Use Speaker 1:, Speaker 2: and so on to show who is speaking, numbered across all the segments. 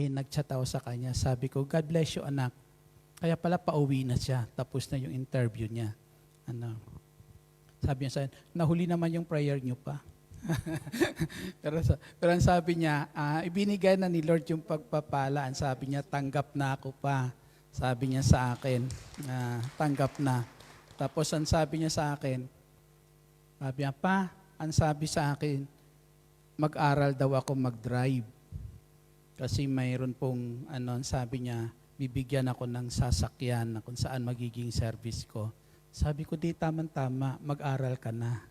Speaker 1: nag-chat ako sa kanya. Sabi ko, God bless you anak. Kaya pala pauwi na siya. Tapos na yung interview niya. Sabi niya sa akin, nahuli naman yung prayer niyo pa. pero ang sabi niya, ibinigay na ni Lord yung pagpapala. Ang sabi niya, tanggap na ako pa. Sabi niya sa akin, tanggap na. Tapos ang sabi niya sa akin, sabi niya, pa, ang sabi sa akin, mag-aral daw ako mag-drive. Kasi mayroon pong, sabi niya, bibigyan ako ng sasakyan na kung saan magiging service ko. Sabi ko, di tama-tama, mag-aral ka na.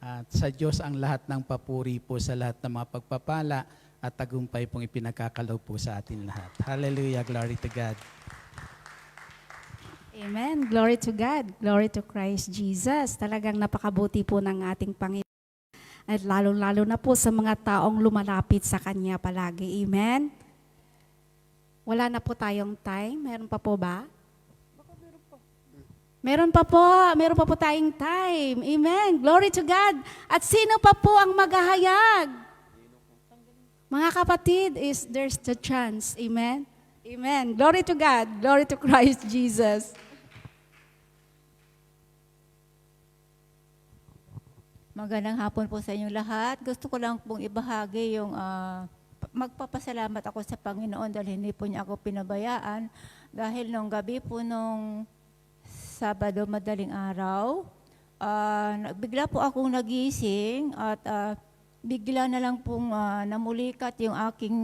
Speaker 1: At sa Diyos ang lahat ng papuri po sa lahat ng mga pagpapala at tagumpay pong ipinagkakalaw po sa atin lahat. Hallelujah, glory to God.
Speaker 2: Amen. Glory to God. Glory to Christ Jesus. Talagang napakabuti po ng ating Panginoon. At lalo-lalo na po sa mga taong lumalapit sa Kanya palagi. Amen. Wala na po tayong time. Meron pa po ba? Meron pa po. Meron pa po tayong time. Amen. Glory to God. At sino pa po ang maghahayag? Mga kapatid, there's the chance. Amen. Amen. Glory to God. Glory to Christ Jesus.
Speaker 3: Magandang hapon po sa inyong lahat. Gusto ko lang pong ibahagi yung magpapasalamat ako sa Panginoon dahil hindi po niya ako pinabayaan. Dahil nung gabi po nung Sabado madaling araw, bigla po akong nagising at bigla na lang pong namulikat yung aking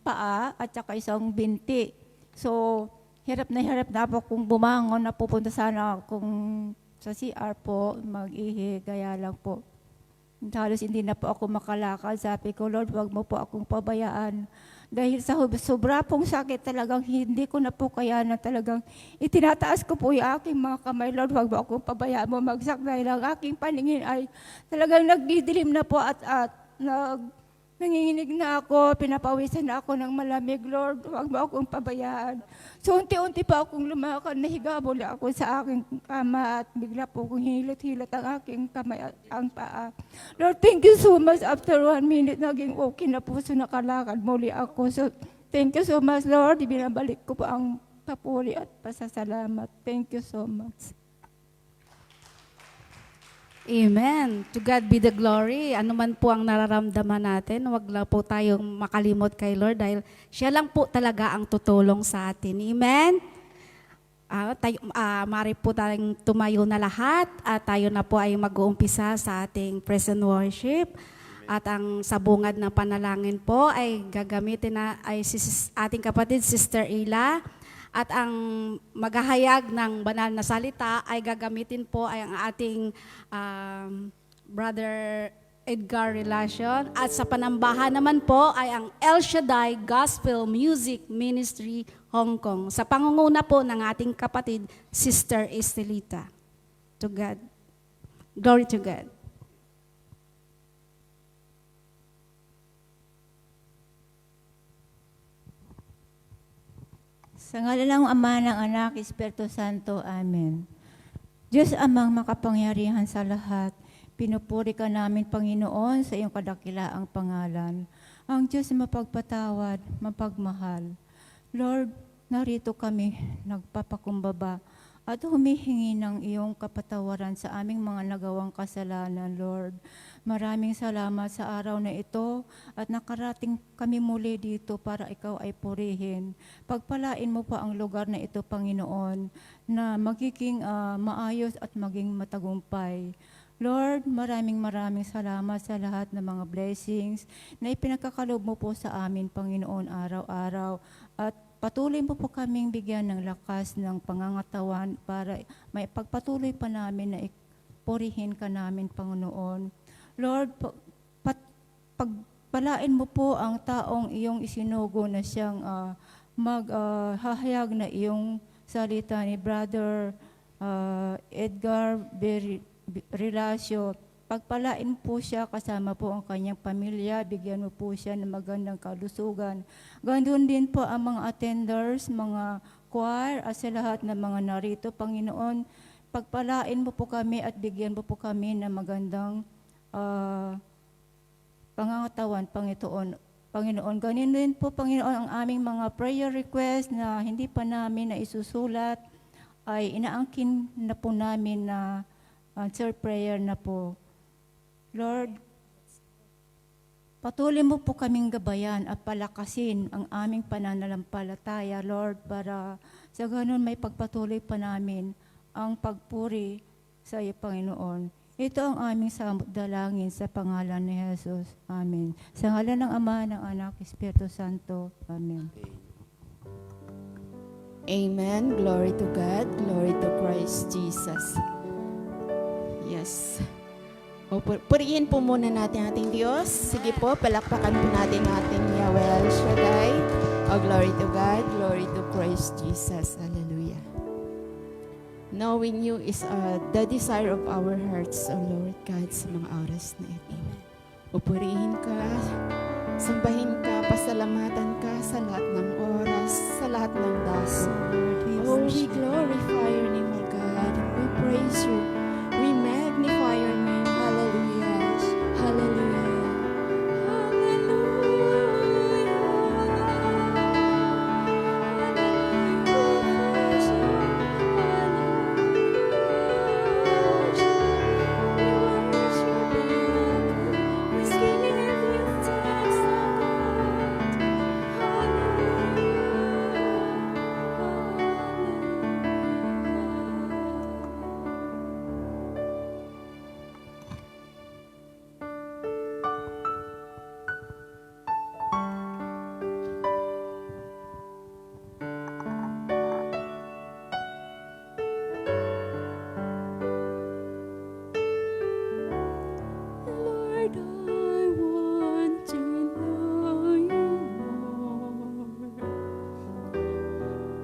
Speaker 3: paa at saka isang binti. So, hirap na po kung bumangon na pupunta sana akong sa CR po, mag-ihi, kaya lang po. Halos hindi na po ako makalakad. Sabi ko, Lord, wag mo po akong pabayaan. Dahil sa sobra pong sakit talagang hindi ko na po kaya na talagang itinataas ko po yung aking mga kamay. Lord, wag mo akong pabayaan mo magsak dahil ang aking paningin ay talagang nagdidilim na po at nanginginig na ako, pinapawisan na ako ng malamig. Lord, huwag mo akong pabayaan. So, unti-unti pa akong lumakad, nahiga mula ako sa aking kama at bigla po akong hilot-hilot ang aking kamay at ang paa. Lord, thank you so much. After 1 minute, naging okay na po. So, nakalakad muli ako. So, thank you so much, Lord. Ibinabalik ko po ang papuri at pasasalamat. Thank you so much.
Speaker 2: Amen. To God be the glory. Ano man po ang nararamdaman natin, wag lang po tayong makalimot kay Lord dahil siya lang po talaga ang tutulong sa atin. Amen. Mari po tayong tumayo na lahat at tayo na po ay mag-uumpisa sa ating present worship. At ang sabungad na panalangin po ay gagamitin na ay ating kapatid Sister Ila. At ang maghahayag ng banal na salita ay gagamitin po ay ang ating Brother Edgar Relation. At sa panambahan naman po ay ang El Shaddai Gospel Music Ministry Hong Kong. Sa pangunguna po ng ating kapatid, Sister Estelita. To God. Glory to God.
Speaker 3: Sa ngalan ng Ama, ng Anak, Espiritu Santo. Amen. Diyos Amang makapangyarihan sa lahat, pinupuri ka namin, Panginoon, sa iyong kadakilaang pangalan. Ang Diyos mapagpatawad, mapagmahal. Lord, narito kami, nagpapakumbaba at humihingi ng iyong kapatawaran sa aming mga nagawang kasalanan, Lord. Maraming salamat sa araw na ito at nakarating kami muli dito para ikaw ay purihin. Pagpalain mo pa ang lugar na ito, Panginoon, na magiging maayos at maging matagumpay. Lord, maraming salamat sa lahat ng mga blessings na ipinagkakalob mo po sa amin, Panginoon, araw-araw. At patuloy mo po kaming bigyan ng lakas ng pangangatawan para may pagpatuloy pa namin na purihin ka namin, Panginoon. Lord, pagpalain mo po ang taong iyong isinugo na siyang maghahayag na iyong salita ni Brother Edgar Relacio. Pagpalain po siya, kasama po ang kanyang pamilya, bigyan mo po siya ng magandang kalusugan. Ganoon din po ang mga attenders, mga choir, at sa lahat ng mga narito, Panginoon. Pagpalain mo po kami at bigyan mo po kami ng magandang pangangatawan, Panginoon. Panginoon, ganun din po, Panginoon, ang aming mga prayer request na hindi pa namin na isusulat, ay inaangkin na po namin na answer prayer na po. Lord, patuloy mo po kaming gabayan at palakasin ang aming pananalampalataya, Lord, para sa ganun may pagpatuloy pa namin ang pagpuri sa iyo, Panginoon. Ito ang aming dalangin sa pangalan ni Jesus. Amen. Sa ngalan ng Ama, ng Anak, Espiritu Santo. Amen.
Speaker 4: Amen. Glory to God. Glory to Christ Jesus. Yes. O, purihin po muna natin ating Diyos. Sige po, palakpakan po natin ating Yahweh El Shaddai. O, glory to God. Glory to Christ Jesus. Hallelujah. Knowing you is the desire of our hearts, O Lord God, sa mga oras na ito. Pupurihin ka, sambahin ka, pasalamatan ka sa lahat ng oras, sa lahat ng daso. Oh, we glorify your name, O God. We praise you. We magnify your name. Hallelujah. Hallelujah. Lord, I want to know you more.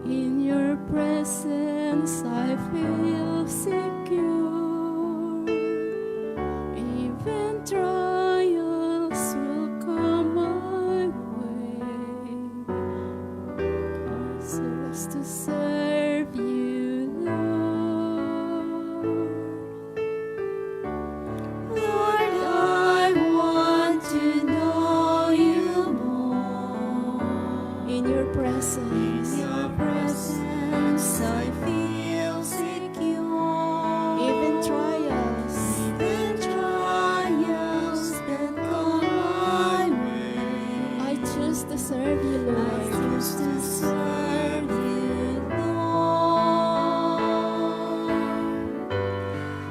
Speaker 4: In your presence I feel secure. Even trials will come my way. So as to serve you, Lord. Lord, I want to know you more. In your presence, I feel secure. Even trials that come my way. I choose to serve you, Lord. I choose to serve you, Lord.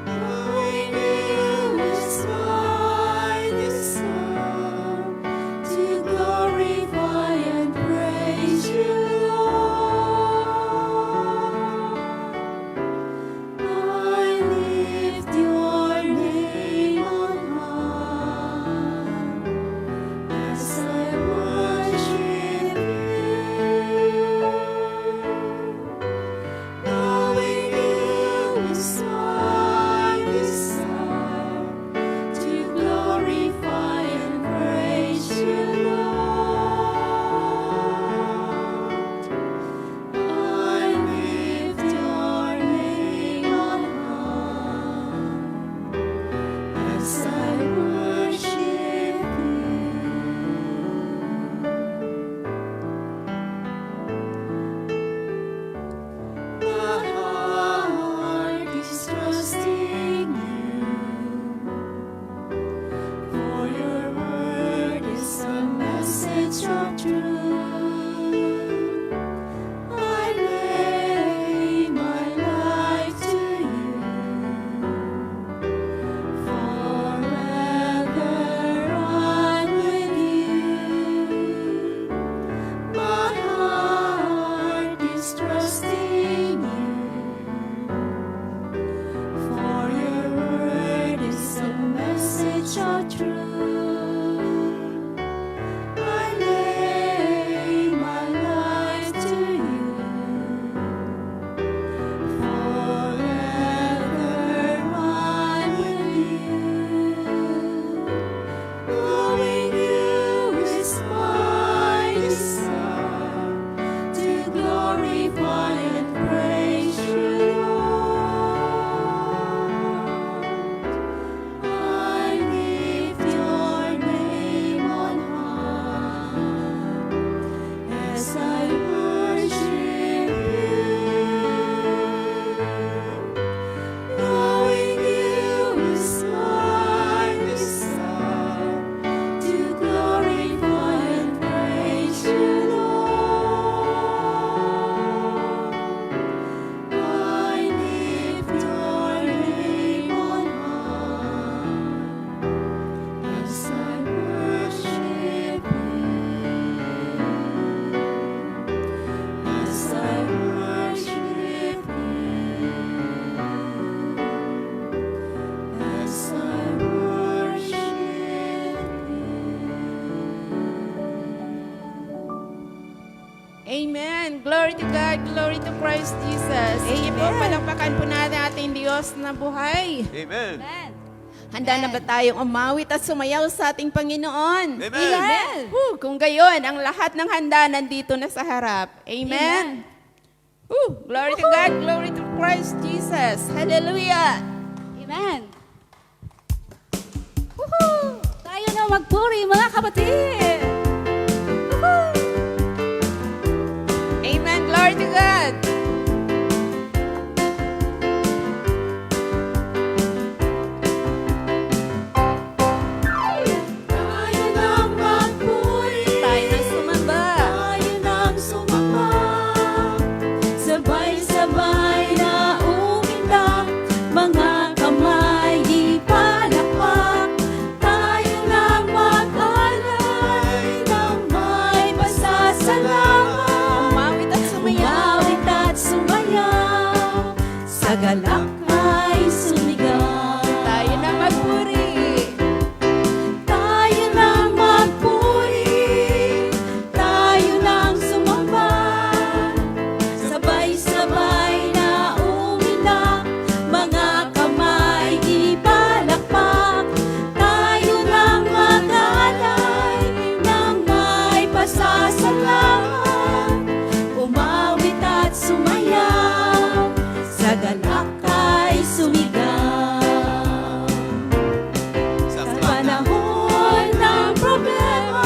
Speaker 4: Knowing you is my desire to glorify and praise you, Lord. Amen. Glory to God. Glory to Christ Jesus. Sige po, palakpakan po natin ating Diyos na buhay.
Speaker 5: Amen.
Speaker 4: Handa na ba tayong umawit at sumayaw sa ating Panginoon?
Speaker 5: Amen.
Speaker 4: Kung gayon, ang lahat ng handa nandito na sa harap. Amen. Glory to God. Glory to Christ Jesus. Hallelujah.
Speaker 2: Amen. Woohoo! Tayo na magpuri, mga kapatid! Woohoo!
Speaker 4: Amen. Glory to God.
Speaker 2: Tayo nang magpuri,
Speaker 4: Tayo na sumamba.
Speaker 2: tayo nang sumamba, sabay-sabay na umindak, mga kamay ipalakpak, tayo nang mag-alay ng may pasasalamat,
Speaker 4: Umawit at sumayaw.
Speaker 2: umawit at sumayaw, sa galak ay sumigaw.
Speaker 4: Tayo na magpuri.
Speaker 2: Tayo nang magpuri, tayo nang sumamba, sabay-sabay na umiyak, mga kamay ipalakpak, tayo nang mag-alay ng may pasasalamat, umawit at sumayaw, sa galak ay sumigaw. Sa panahon ng problema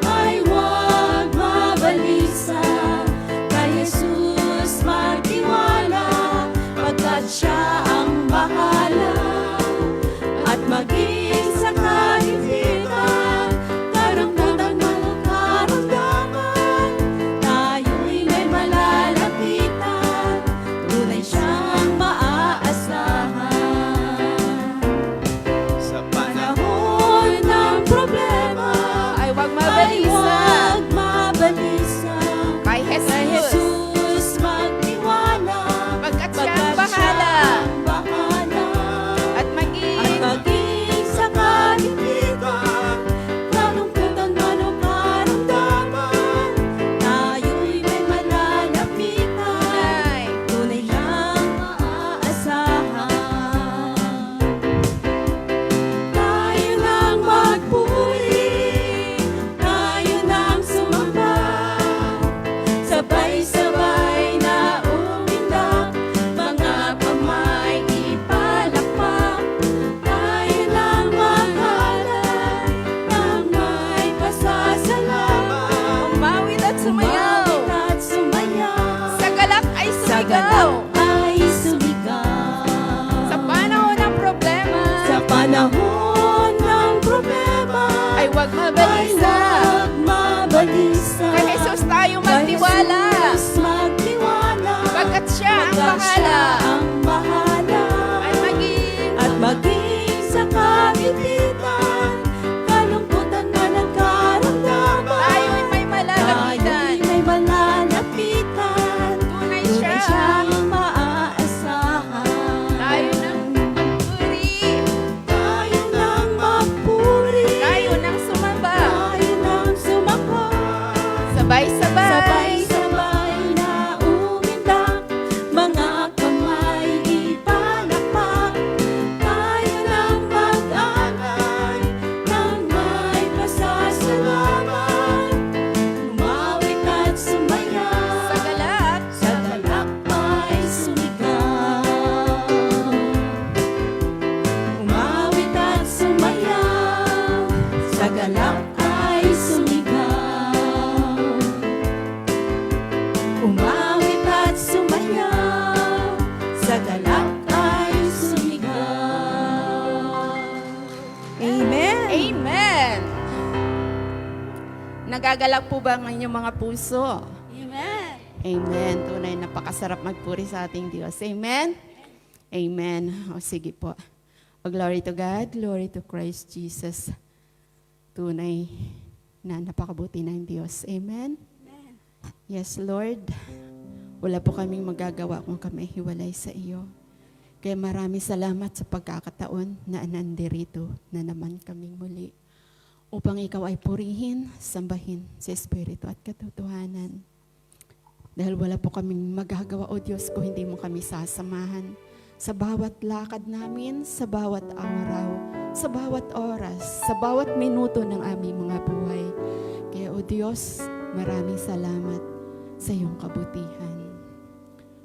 Speaker 2: ay huwag mabalisa, kay Jesus magtiwala, pagkat siya ang bahala. At maging sa kaisipan, karamdaman man ang karamdaman, tayo'y may malalapitan, tunay siyang maaasahan.
Speaker 5: Sa
Speaker 2: Panahon ng problema
Speaker 4: Ay, wag
Speaker 2: ay
Speaker 4: mabalisa.
Speaker 2: huwag mabalisa.
Speaker 4: Kay
Speaker 2: Kay
Speaker 4: Jesus.
Speaker 2: Jesus magtiwala,
Speaker 4: Pagkat siya ang
Speaker 2: pagkat siya
Speaker 4: bahala.
Speaker 2: ang bahala.
Speaker 4: At maging
Speaker 2: At maging sa kalimpitan, kalungkutan man o karamdaman, tayo'y may malalapitan, tunay lang maaasahan. Tayo nang magpuri, tayo nang sumamba, sabay-sabay na umindak, mga kamay ipalakpak, tayo nang mag-alay ng may pasasalamat,
Speaker 4: umawit at sumayaw.
Speaker 2: umawit at sumayaw,
Speaker 4: Sa galak ay
Speaker 2: sa
Speaker 4: sumigaw.
Speaker 2: galak ay sumigaw.
Speaker 4: Sa panahon ng problema
Speaker 2: Sa panahon ng problema
Speaker 4: ay huwag
Speaker 2: ay
Speaker 4: mabalisa.
Speaker 2: huwag mabalisa.
Speaker 4: Kay Jesus tayo
Speaker 2: Kay
Speaker 4: magtiwala.
Speaker 2: Jesus magtiwala.
Speaker 4: Pagkat siya ang
Speaker 2: Pagkat siya
Speaker 4: bahala.
Speaker 2: ang bahala.
Speaker 4: At maging
Speaker 2: At maging sa kagipitan, kalungkutan man ang karamdaman,
Speaker 4: tayo'y may malalapitan.
Speaker 2: tayo'y may malalapitan,
Speaker 4: Tunay
Speaker 2: tunay
Speaker 4: siya.
Speaker 2: siyang maaasahan.
Speaker 4: Tayo nang magpuri.
Speaker 2: Tayo nang magpuri,
Speaker 4: Tayo nang sumamba.
Speaker 2: tayo nang sumamba,
Speaker 4: Sabay-sabay.
Speaker 2: sabay-sabay na umindak, mga kamay ipalakpak, tayo nang mag-alay ng may pasasalamat, umawit at sumayaw,
Speaker 4: Sa galak.
Speaker 2: sa galak ay sumigaw. Umawit at sumayaw, sa galak ay sumigaw. Umawit at sumayaw, sa galak ay sumigaw.
Speaker 4: Amen. Amen. Nagagalak po ba ang inyong mga puso?
Speaker 2: Amen.
Speaker 4: Amen. Tunay, napakasarap magpuri sa ating Diyos. Amen? Amen. O sige po. O glory to God, glory to Christ Jesus. Tunay na napakabuti ng Diyos. Amen? Yes, Lord. Wala po kaming magagawa kung kami hiwalay sa iyo. Kaya maraming salamat sa pagkakataon na nandirito na naman kaming muli upang ikaw ay purihin, sambahin sa Espiritu at katotohanan. Dahil wala po kaming magagawa, O Diyos, kung hindi mo kami sasamahan sa bawat lakad namin, sa bawat araw, sa bawat oras, sa bawat minuto ng aming mga buhay. Kaya, O Diyos, maraming salamat sa iyong kabutihan.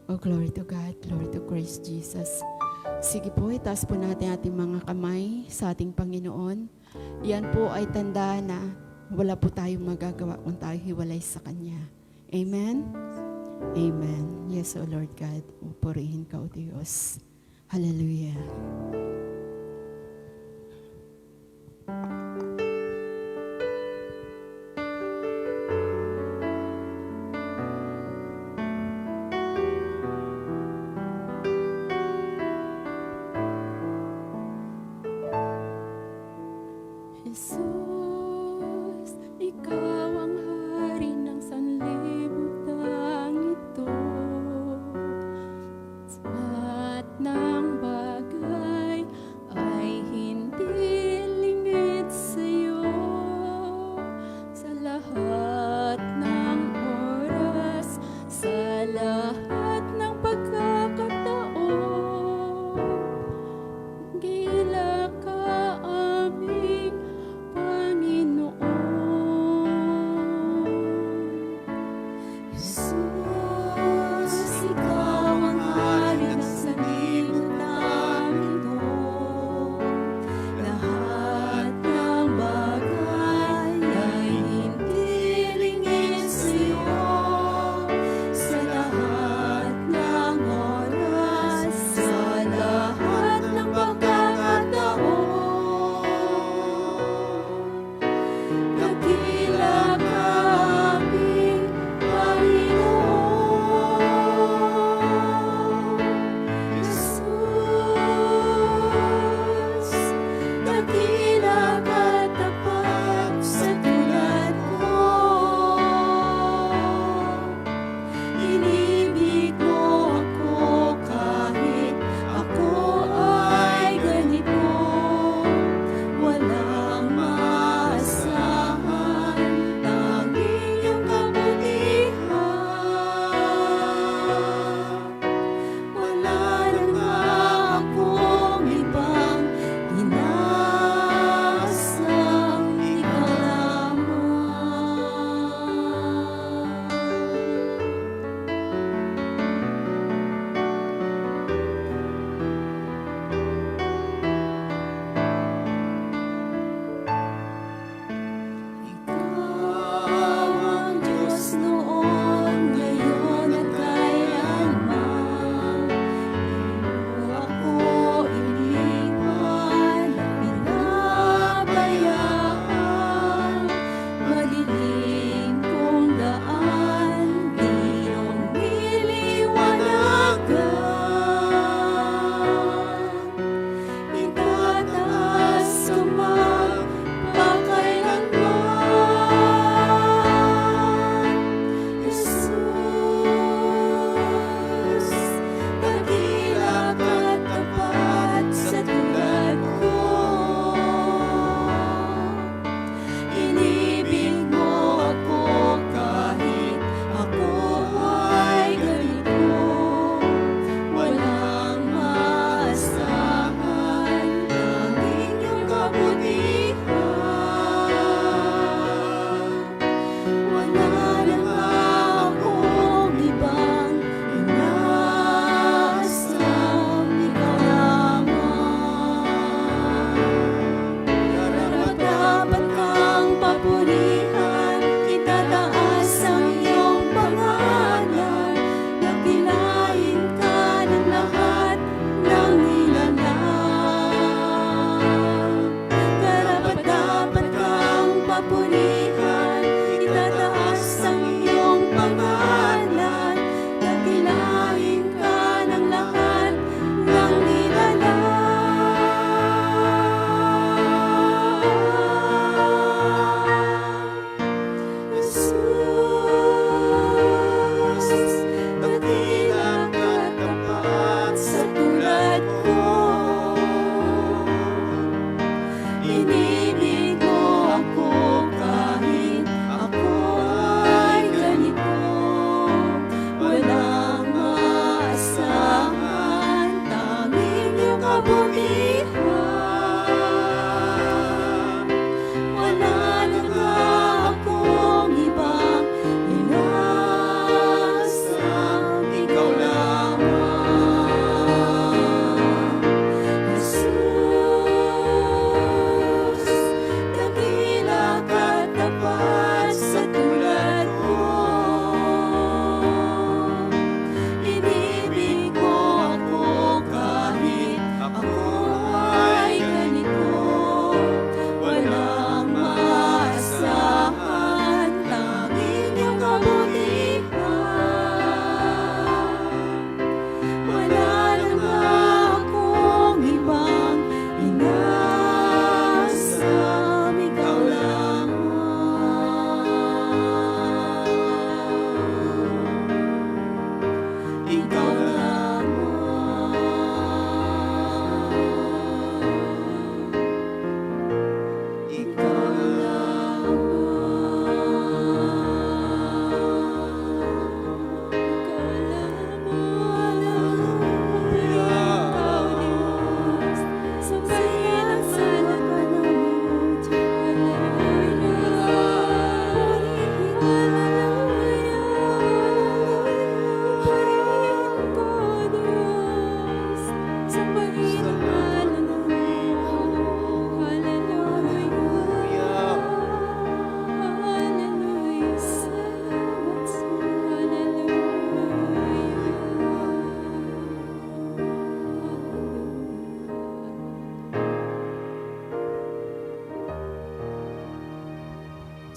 Speaker 4: Oh, glory to God, glory to Christ Jesus. Sige po, itaas po natin ating mga kamay sa ating Panginoon. Yan po ay tanda na wala po tayong magagawa kung tayo hiwalay sa Kanya. Amen? Amen. Yes, O Lord God, purihin ka, O Diyos. Hallelujah. Jesus, ikaw ang hari ng sanlibutan ito. Sa lahat ng bagay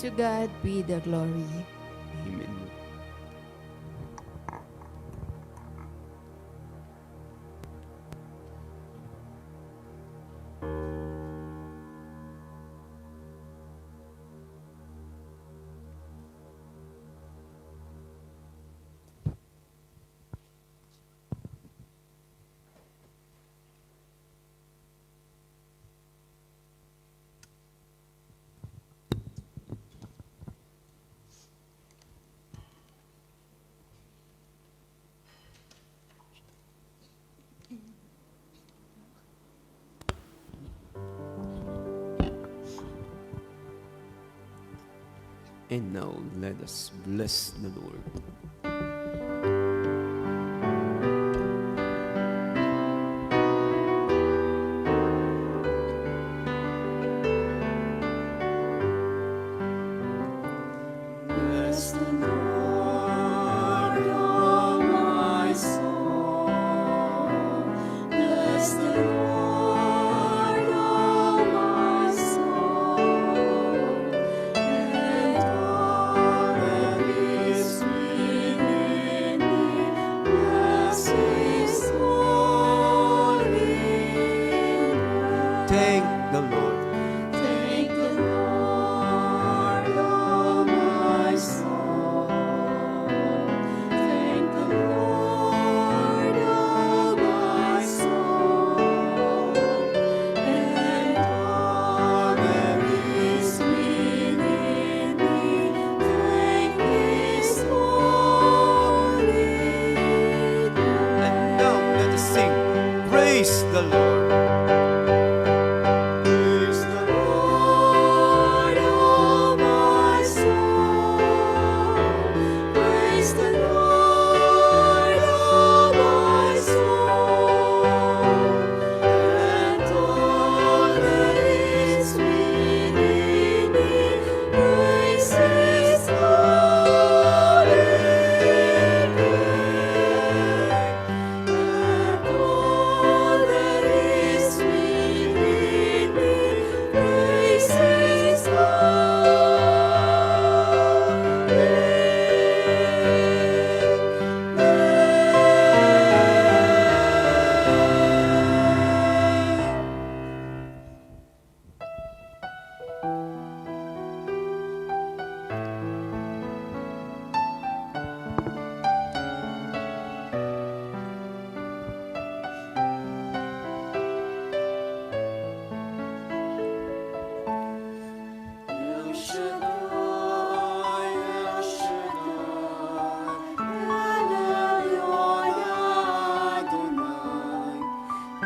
Speaker 4: To God be the glory.
Speaker 5: Amen. And now let us bless the Lord.
Speaker 6: Bless the Lord, oh my soul. Bless the Lord, oh my soul. And all that is within me, bless His holy name.
Speaker 5: Thank the Lord.
Speaker 6: Thank the Lord, oh my soul. Thank the Lord, oh my soul. And all that is within me, thank His holy name.
Speaker 5: And now let us sing. Praise the Lord.
Speaker 6: Praise the Lord, oh my soul. Praise the Lord, oh my soul. And all that is within me, praise His holy name. And all that is within me, praise His El Shaddai, El Shaddai, El Elyon Adonai.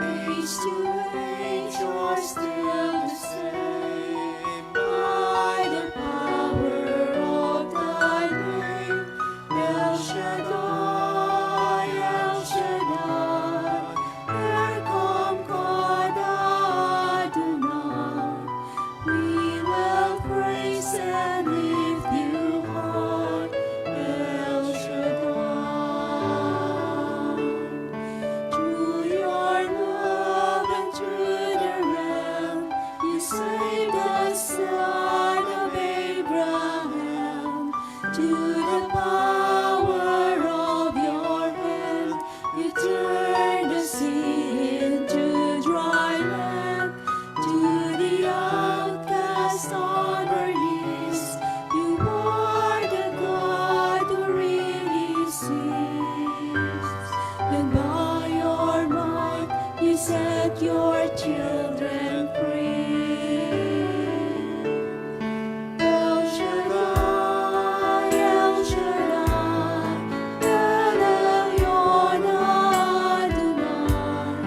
Speaker 6: Age to age, you're still the same. By the power of Thy name, El Shaddai, El Shaddai, Erkom God Adonai. We will praise and lift you high, El Shaddai. Through your love and through the realm, you saved the son of Abraham. To the power of your hand, you turned the sea into dry land. To the outcast on earth, you are the God who really sees. And by your might, you set your children free. El Shaddai, El Shaddai, El Elyon Adonai.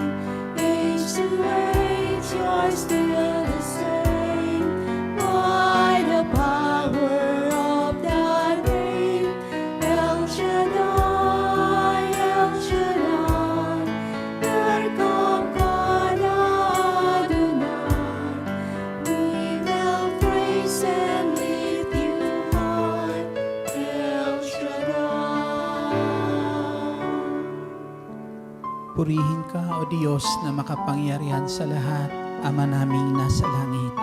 Speaker 6: Age to age, you're still the same. By the power of Thy name, El Shaddai, El Shaddai, Erkom God Adonai. We will praise and lift you high, El Shaddai.
Speaker 1: Purihin ka, O Diyos, na makapangyarihan sa lahat, Ama naming nasa langit.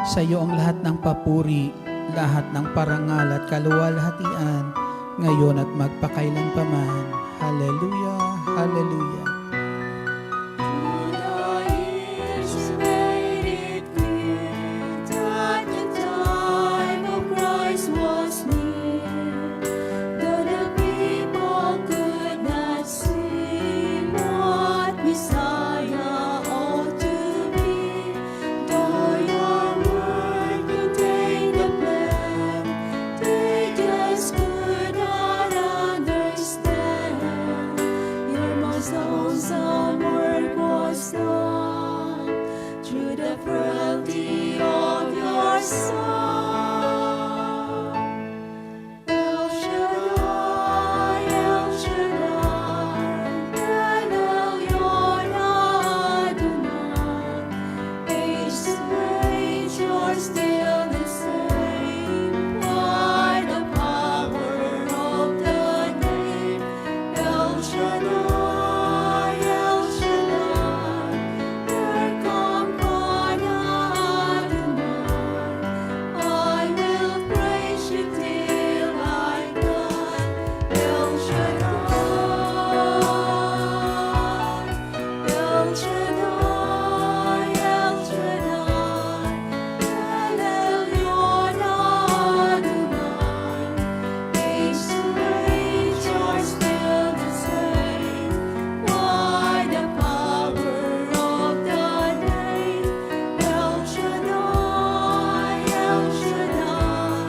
Speaker 1: Sa iyo ang lahat ng papuri lahat ng parangal at kaluwalhatian, ngayon at magpakailanpaman. Hallelujah, hallelujah.
Speaker 6: Through the years made it clear that the time of Christ was near, though the people could not see what Messiah ought to be. Though your word contained a plan, they just could not understand. Your most awesome work was done through the frailty of your Son. El Shaddai, El Shaddai, El Elyon Adonai. Age to age, you're still the same. By the power of the name, El Shaddai, El Shaddai, there come God Adonai. I will praise you till I die. El Shaddai, El Shaddai, El Shaddai, El Elyon Adonai. Age to age, you're still the same. By the power of the name, El Shaddai, El Shaddai,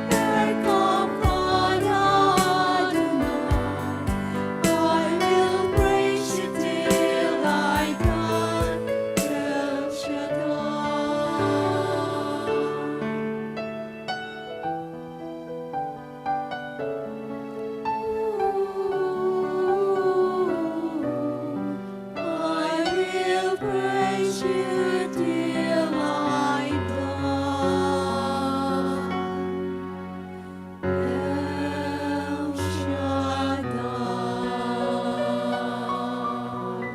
Speaker 6: there come God Adonai. I will praise you till I die. El Shaddai. I will praise you till I die. El Shaddai.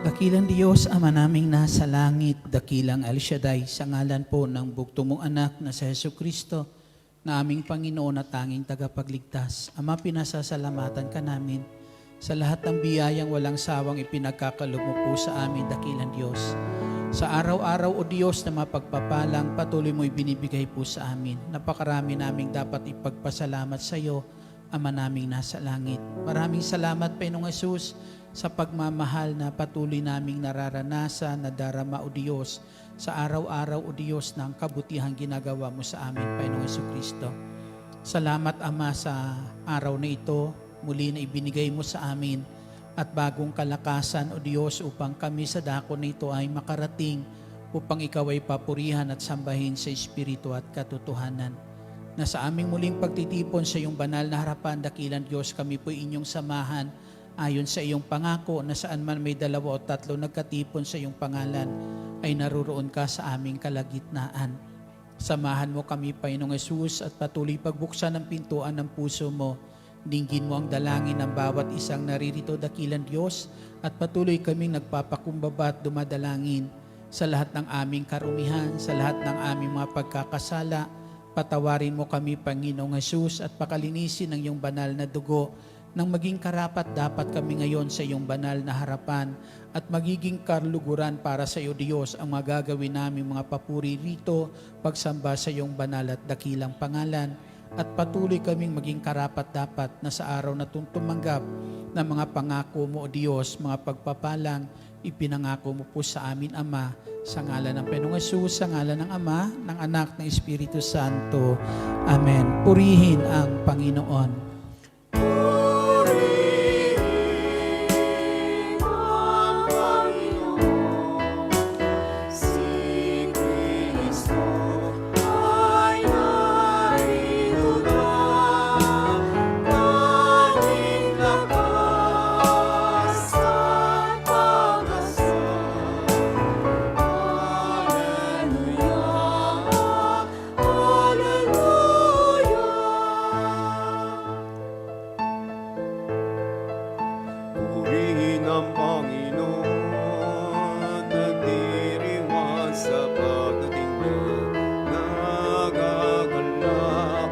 Speaker 1: Dakilang Diyos, Ama naming nasa langit, dakilang El Shaddai, sa ngalan po ng bugto mong anak na si Hesus Kristo, na aming Panginoon at tanging tagapagligtas. Ama, pinasasalamatan ka namin sa lahat ng biyayang walang sawang ipinagkakalob mo po sa amin, dakilang Diyos. Sa araw-araw, O Diyos, na mapagpapalang, patuloy mo ibinibigay po sa amin. Napakarami naming dapat ipagpasalamat sa iyo, Ama naming nasa langit. Maraming salamat, Panginoong Hesus, sa pagmamahal na patuloy naming nararanasan, nadarama, O Diyos, sa araw-araw, O Diyos, ng kabutihang ginagawa mo sa amin, Panginoong Jesucristo. Salamat, Ama, sa araw na ito, muli na ibinigay mo sa amin, at bagong kalakasan, O Diyos, upang kami sa dako na ito ay makarating, upang ikaw ay papurihan at sambahin sa Espiritu at katotohanan. Na sa aming muling pagtitipon sa iyong banal na harapan, dakilang Diyos, kami po inyong samahan, ayon sa iyong pangako na saan man may 2 o 3 nagkatipon sa iyong pangalan, ay naruroon ka sa aming kalagitnaan. Samahan mo kami, Panginoong Hesus, at patuloy pagbuksan ng pintuan ng puso mo. Dinggin mo ang dalangin ng bawat isang naririto, dakilang Diyos, at patuloy kaming nagpapakumbaba at dumadalangin sa lahat ng aming karumihan, sa lahat ng aming mga pagkakasala. Patawarin mo kami, Panginoong Hesus, at pakalinisin ng iyong banal na dugo, nang maging karapat dapat kami ngayon sa iyong banal na harapan at magiging karluguran para sa iyo, Diyos, ang magagawin namin mga papuri rito, pagsamba sa iyong banal at dakilang pangalan. At patuloy kaming maging karapat dapat na sa araw na tumanggap ng mga pangako mo, O Diyos, mga pagpapalang ipinangako mo po sa amin, Ama, sa ngalan ng Panginoong Hesus, sa ngalan ng Ama, ng Anak, ng Espiritu Santo. Amen. Purihin ang Panginoon.
Speaker 5: Purihin ang Panginoon, nagdiriwang sa pagdating niya, nagagalak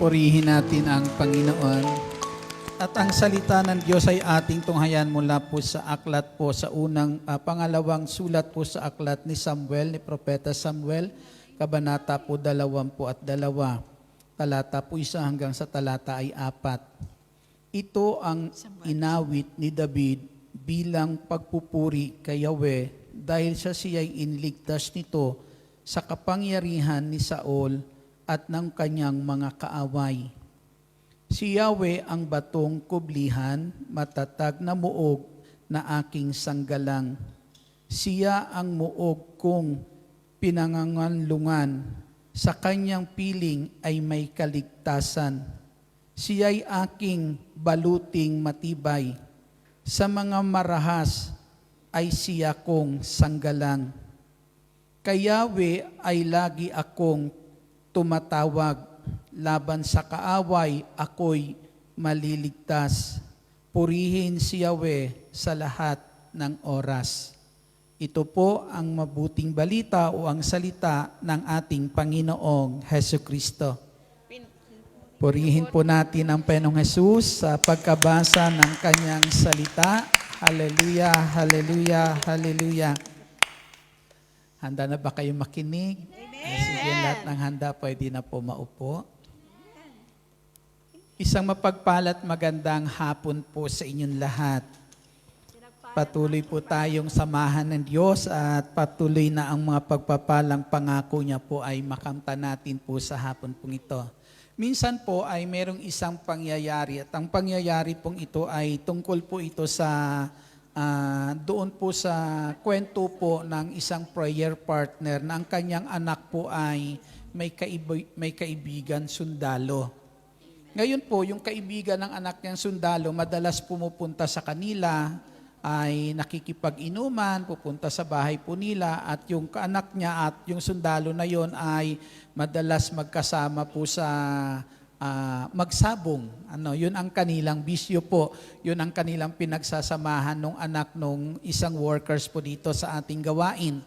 Speaker 1: Purihin natin ang Panginoon. At ang salita ng Diyos ay ating tunghayan mula po sa aklat po sa pangalawang sulat po sa aklat ni Samuel, ni Propeta Samuel, kabanata po 22, talata po 1 hanggang sa talata ay 4. Ito ang inawit ni David bilang pagpupuri kay Yahweh dahil siya'y inligtas nito sa kapangyarihan ni Saul at ng kanyang mga kaaway. Si Yahweh ang batong kublihan, matatag na muog na aking sanggalang. Siya ang muog kong pinanganganlungan. Sa kanyang piling ay may kaligtasan. Siya'y aking baluting matibay. Sa mga marahas ay siya kong sanggalang. Kay Yahweh ay lagi akong tumatawag. Laban sa kaaway, ako'y maliligtas. Purihin si Yahweh sa lahat ng oras. Ito po ang mabuting balita o ang salita ng ating Panginoong Hesukristo. Purihin po natin ang Panginoong Jesus sa pagkabasa ng kanyang salita. Hallelujah, hallelujah, hallelujah. Handa na ba kayo makinig? Amen. Sige, lahat ng handa, pwede na po maupo. Isang mapagpalat magandang hapon po sa inyong lahat. Patuloy po tayong samahan ng Diyos at patuloy na ang mga pagpapalang pangako niya po ay makamta natin po sa hapon pong ito. Minsan po ay merong isang pangyayari at ang pangyayari pong ito ay tungkol po ito sa doon po sa kwento po ng isang prayer partner na ang kanyang anak po ay may kaibigan sundalo. Ngayon po, yung kaibigan ng anak niyang sundalo, madalas pumupunta sa kanila, ay nakikipag-inuman, pupunta sa bahay po nila, at yung anak niya at yung sundalo na yon ay madalas magkasama po sa magsabong. Yun ang kanilang bisyo po, yun ang kanilang pinagsasamahan ng anak ng isang workers po dito sa ating gawain.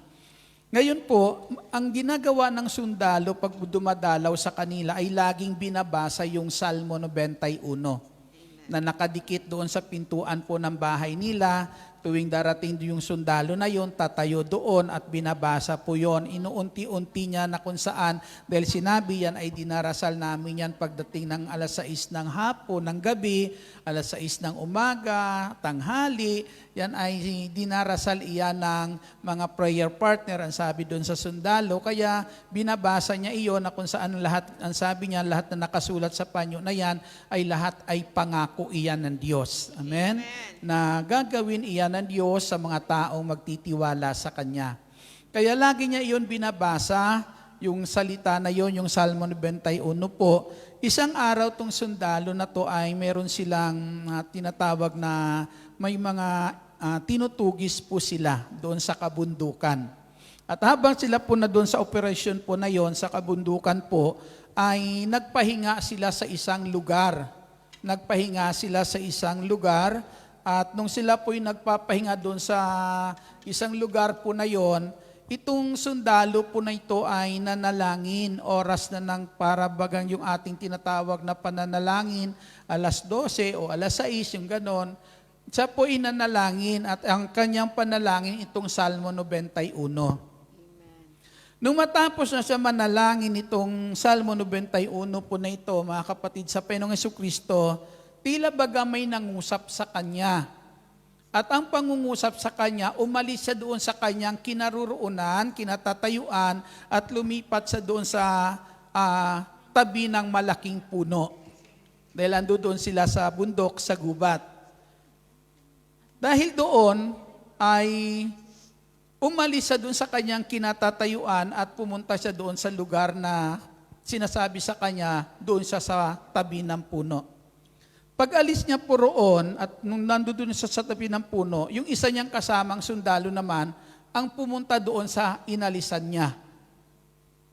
Speaker 1: Ngayon po, ang ginagawa ng sundalo pag dumadalaw sa kanila ay laging binabasa yung Salmo 91 na nakadikit doon sa pintuan po ng bahay nila. Tuwing darating yung sundalo na yon, tatayo doon at binabasa po yon. Inuunti-unti niya na kung saan, dahil sinabi yan ay dinarasal namin yan pagdating ng alas 6 ng hapon, ng gabi, alas 6 ng umaga, tanghali, yan ay dinarasal iyan ng mga prayer partner, ang sabi doon sa sundalo. Kaya binabasa niya iyon na kung saan lahat, ang sabi niya, lahat na nakasulat sa panyo na yan, ay lahat ay pangako iyan ng Diyos. Amen? Na gagawin iyan ng Diyos sa mga taong magtitiwala sa Kanya. Kaya lagi niya iyon binabasa, yung salita na yon, yung Salmo 91 po. Isang araw tong sundalo na to ay meron silang tinatawag na may mga tinutugis po sila doon sa kabundukan. At habang sila po na doon sa operasyon po na yon sa kabundukan po, ay nagpahinga sila sa isang lugar. Nagpahinga sila sa isang lugar. At nung sila po'y nagpapahinga doon sa isang lugar po na yon, itong sundalo po na ito ay nanalangin. Oras na ng para bagang yung ating tinatawag na pananalangin, alas 12 o alas 6, yung ganon. Siya po'y nanalangin at ang kanyang panalangin itong Salmo 91. Nung matapos na siya manalangin itong Salmo 91 po na ito, mga kapatid, sa Panginoong Jesucristo, tila baga may nangusap sa kanya. At ang pangungusap sa kanya, umalis siya doon sa kanyang kinaroroonan, kinatatayuan, at lumipat siya doon sa tabi ng malaking puno. Dahil ando doon sila sa bundok, sa gubat. Dahil doon ay umalis siya doon sa kanyang kinatatayuan at pumunta siya doon sa lugar na sinasabi sa kanya, doon siya sa tabi ng puno. Pag alis niya po roon at nung nandoon siya sa tabi ng puno, yung isa niyang kasamang sundalo naman ang pumunta doon sa inalisan niya.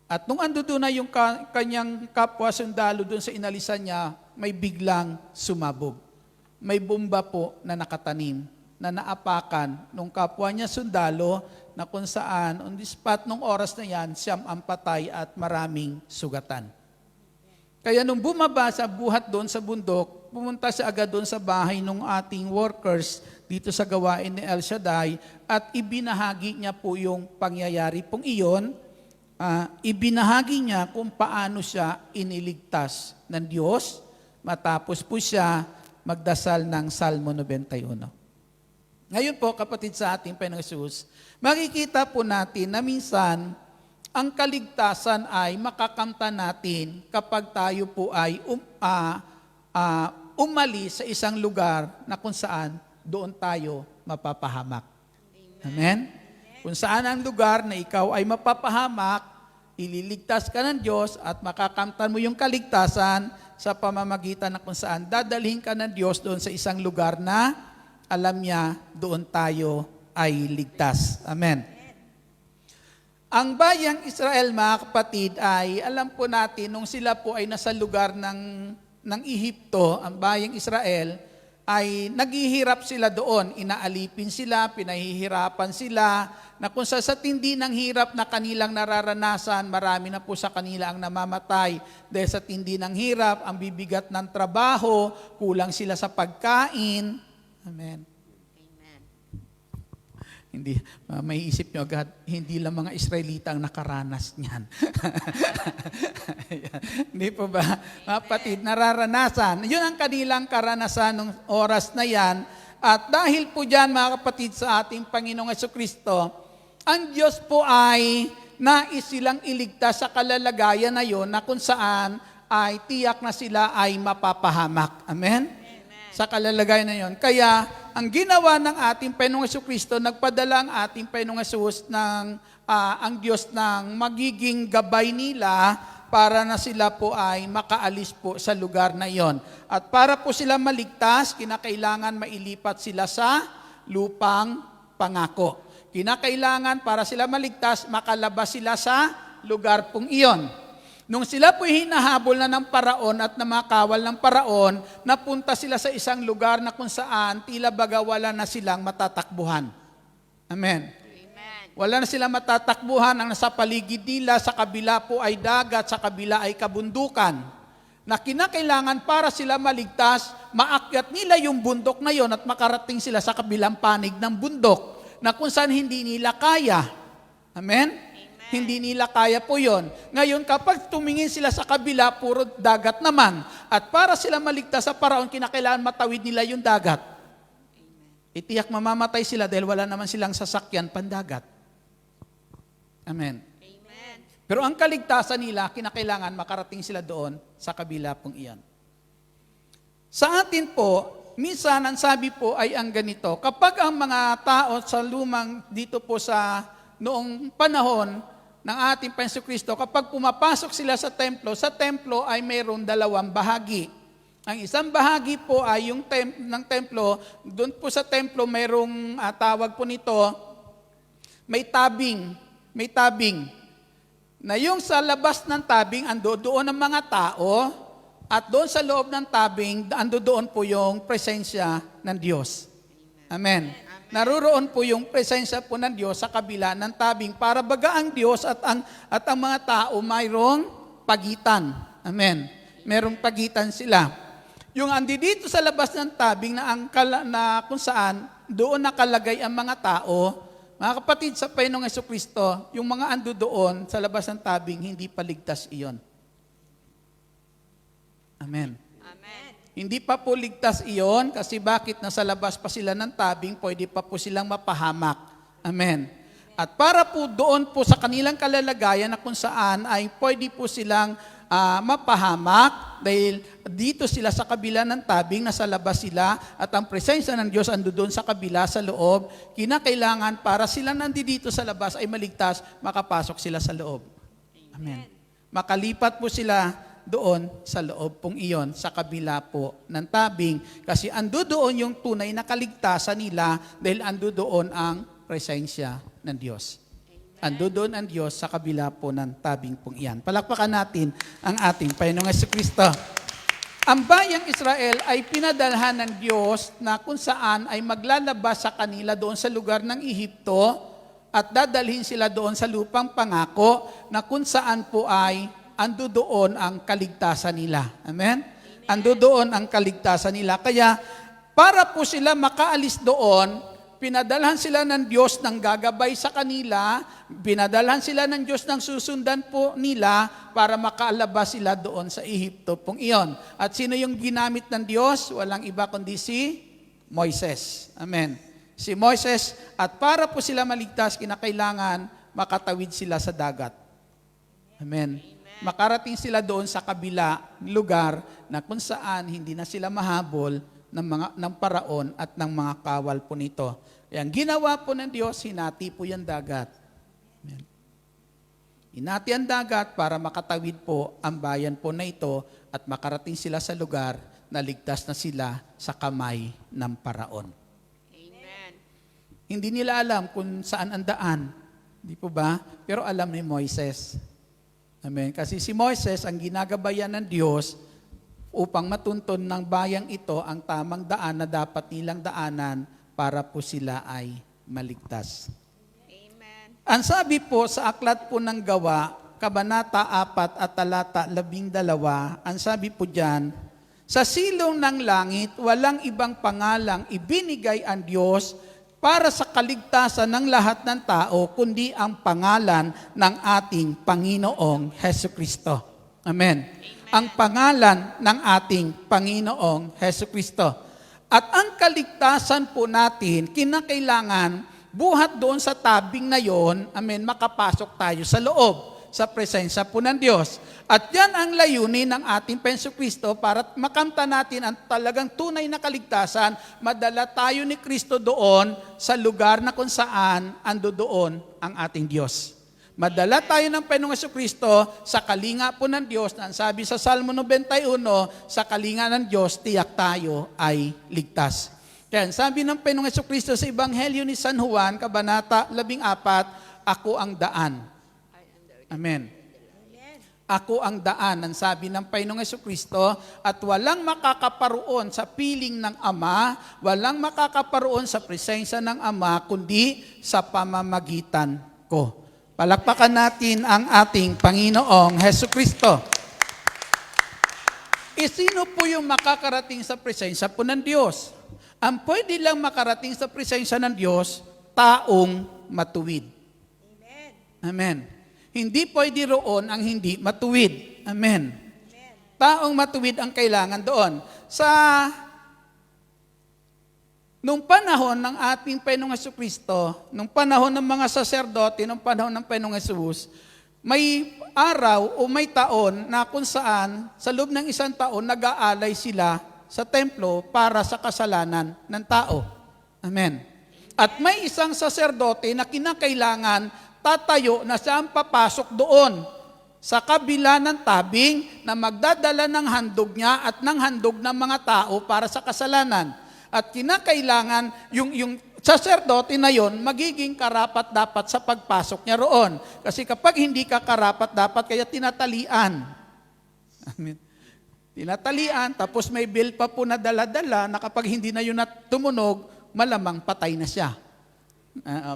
Speaker 1: At nung ando doon na yung kanyang kapwa sundalo doon sa inalisan niya, may biglang sumabog. May bomba po na nakatanim, na naapakan nung kapwa niya sundalo na kung saan, on the spot nung oras na yan, siyam ang patay at maraming sugatan. Kaya nung bumaba sa buhat doon sa bundok, pumunta siya agad doon sa bahay ng ating workers dito sa gawain ni El Shaddai at ibinahagi niya po yung pangyayari pong iyon. Ibinahagi niya kung paano siya iniligtas ng Diyos matapos po siya magdasal ng Salmo 91. Ngayon po, kapatid sa ating Panginoong Hesus, makikita po natin na minsan ang kaligtasan ay makakamta natin kapag tayo po ay umalis sa isang lugar na kung saan doon tayo mapapahamak. Amen? Kung saan ang lugar na ikaw ay mapapahamak, ililigtas ka ng Diyos at makakamtan mo yung kaligtasan sa pamamagitan na kung saan dadalhin ka ng Diyos doon sa isang lugar na alam niya doon tayo ay ligtas. Amen. Ang bayang Israel, mga kapatid, ay alam po natin nung sila po ay nasa lugar ng Ehipto, ang bayang Israel, ay naghihirap sila doon. Inaalipin sila, pinahihirapan sila, na kung sa tindi ng hirap na kanilang nararanasan, marami na po sa kanila ang namamatay. Dahil sa tindi ng hirap, ang bibigat ng trabaho, kulang sila sa pagkain. Amen. Hindi, may isip nyo agad, hindi lang mga Israelita ang nakaranas niyan. Hindi po ba? Mga kapatid, nararanasan. Yun ang kanilang karanasan ng oras na yan. At dahil po dyan, mga kapatid, sa ating Panginoong Jesucristo, ang Diyos po ay nais silang iligtas sa kalalagayan na yun na kung saan ay tiyak na sila ay mapapahamak. Amen? Sa kalalagayan na yun. Kaya, ang ginawa ng ating Panginoong Jesucristo, nagpadala ang ating Panginoong Jesus ng ang Diyos ng magiging gabay nila para na sila po ay makaalis po sa lugar na iyon. At para po sila maligtas, kinakailangan mailipat sila sa lupang pangako. Kinakailangan para sila maligtas, makalabas sila sa lugar pong iyon. Nung sila po hinahabol na ng paraon at namakawal ng paraon, napunta sila sa isang lugar na kung saan tila baga wala na silang matatakbuhan. Amen. Wala na silang matatakbuhan. Ang nasa paligid nila, sa kabila po ay dagat, sa kabila ay kabundukan. Na kinakailangan para sila maligtas, maakyat nila yung bundok na yon at makarating sila sa kabilang panig ng bundok na kung saan hindi nila kaya. Amen? Hindi nila kaya po yon. Ngayon, kapag tumingin sila sa kabila, puro dagat naman. At para sila maligtas sa paraon, kinakailangan matawid nila yung dagat. Itiyak mamamatay sila dahil wala naman silang sasakyan pandagat. Amen. Pero ang kaligtasan nila, kinakailangan makarating sila doon sa kabila pong iyan. Sa atin po, minsan ang sabi po ay ang ganito, kapag ang mga tao sa lumang dito po sa noong panahon ng ating Panginoong Kristo, kapag pumapasok sila sa templo ay mayroon dalawang bahagi. Ang isang bahagi po ay yung ng templo, doon po sa templo mayroong tawag po nito, may tabing. May tabing. Na yung sa labas ng tabing, ando doon ang mga tao, at doon sa loob ng tabing, ando doon po yung presensya ng Diyos. Amen. Naruroon po yung presensya po ng Diyos sa kabila ng tabing para baga ang Diyos at ang mga tao mayroong pagitan. Amen. Merong pagitan sila. Yung andi dito sa labas ng tabing na kung saan doon nakalagay ang mga tao, mga kapatid sa Panginoong Jesucristo, yung mga ando doon sa labas ng tabing, hindi paligtas iyon. Amen. Hindi pa po ligtas iyon kasi bakit nasa labas pa sila ng tabing, pwede pa po silang mapahamak. Amen. At para po doon po sa kanilang kalalagayan na kung saan ay pwede po silang mapahamak dahil dito sila sa kabila ng tabing, nasa labas sila at ang presensya ng Diyos ando doon sa kabila, sa loob, kinakailangan para sila nandito sa labas ay maligtas, makapasok sila sa loob. Amen. Makalipat po sila doon sa loob pong iyon, sa kabila po ng tabing. Kasi ando doon yung tunay na kaligtasan nila dahil ando doon ang presensya ng Diyos. Ando doon ang Diyos sa kabila po ng tabing pong iyan. Palakpakan natin ang ating Panginoong Jesucristo. Ang bayang Israel ay pinadalhan ng Diyos na kung saan ay maglalabas sa kanila doon sa lugar ng Ehipto at dadalhin sila doon sa lupang pangako na kung saan po ay ando doon ang kaligtasan nila. Amen? Ando doon ang kaligtasan nila. Kaya para po sila makaalis doon, pinadalhan sila ng Diyos ng gagabay sa kanila, pinadalhan sila ng Diyos ng susundan po nila para makaalabas sila doon sa Ehipto pong iyon. At sino yung ginamit ng Diyos? Walang iba kundi si Moises. Amen. Si Moises, at para po sila maligtas, kinakailangan makatawid sila sa dagat. Amen. Makarating sila doon sa kabila lugar na kung saan hindi na sila mahabol ng paraon at ng mga kawal po nito. Kaya ang ginawa po ng Diyos, hinati po yung dagat. Amen. Hinati ang dagat para makatawid po ang bayan po na ito at makarating sila sa lugar na ligtas na sila sa kamay ng paraon.
Speaker 4: Amen.
Speaker 1: Hindi nila alam kung saan ang daan. Di po ba? Pero alam ni Moises. Amen. Kasi si Moises ang ginagabayan ng Diyos upang matuntun ng bayang ito ang tamang daan na dapat nilang daanan para po sila ay maligtas.
Speaker 4: Amen.
Speaker 1: Ang sabi po sa aklat po ng Gawa, Kabanata 4 at talata 12, ang sabi po diyan, sa silong ng langit, walang ibang pangalang ibinigay ang Diyos para sa kaligtasan ng lahat ng tao, kundi ang pangalan ng ating Panginoong Hesukristo. Amen. Ang pangalan ng ating Panginoong Hesukristo. At ang kaligtasan po natin, kinakailangan buhat doon sa tabing na yon, amen, makapasok tayo sa loob, sa presensya po ng Diyos. At yan ang layunin ng ating Hesukristo para makamta natin ang talagang tunay na kaligtasan, madala tayo ni Kristo doon sa lugar na kung saan ando doon ang ating Diyos. Madala tayo ng Panginoong Hesukristo sa kalinga po ng Diyos na ang sabi sa Salmo 91, sa kalinga ng Diyos, tiyak tayo ay ligtas. Kaya sabi ng Panginoong Hesukristo sa Ebanghelyo ni San Juan, Kabanata 14, ako ang daan. Amen. Ako ang daan, ang sabi ng Panginoong Hesukristo, at walang makakaparoon sa piling ng Ama, walang makakaparoon sa presensya ng Ama, kundi sa pamamagitan ko. Palakpakan natin ang ating Panginoong Hesukristo. Sino po yung makakarating sa presensya po ng Diyos? Ang pwede lang makarating sa presensya ng Diyos, taong matuwid. Amen. Hindi pwede roon ang hindi matuwid. Amen. Taong matuwid ang kailangan doon. Nung panahon ng ating Panginoong Hesukristo, nung panahon ng mga saserdote, nung panahon ng Panginoong Hesus, may araw o may taon na kung saan sa loob ng isang taon nag-aalay sila sa templo para sa kasalanan ng tao. Amen. At may isang saserdote na kinakailangan tatayo na siya ang papasok doon sa kabila ng tabing na magdadala ng handog niya at ng handog ng mga tao para sa kasalanan. At kinakailangan yung saserdote na yon magiging karapat-dapat sa pagpasok niya roon. Kasi kapag hindi ka karapat-dapat, kaya tinatalian. Amen. Tinatalian, tapos may bill pa po na dala-dala na kapag hindi na yun tumunog, malamang patay na siya.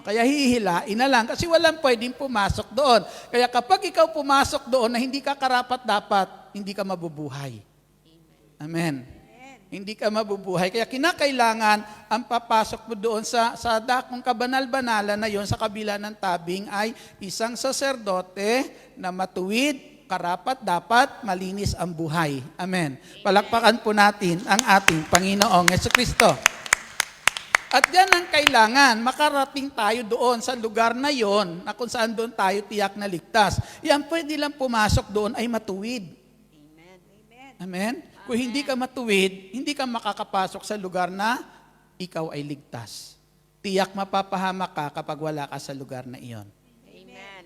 Speaker 1: Kaya hihilain na lang kasi walang pwedeng pumasok doon. Kaya kapag ikaw pumasok doon na hindi ka karapat-dapat, hindi ka mabubuhay. Amen. Hindi ka mabubuhay. Kaya kinakailangan ang papasok mo doon sa dakong kabanal-banalan na yon sa kabila ng tabing ay isang saserdote na matuwid, karapat-dapat, malinis ang buhay. Amen. Palakpakan po natin ang ating Panginoong Hesukristo. At yan ang kailangan, makarating tayo doon sa lugar na yon na kung saan doon tayo tiyak na ligtas. Yan pwede lang pumasok doon ay matuwid.
Speaker 4: Amen.
Speaker 1: Amen? Kung hindi ka matuwid, hindi ka makakapasok sa lugar na ikaw ay ligtas. Tiyak mapapahamak ka kapag wala ka sa lugar na iyon.
Speaker 4: Amen.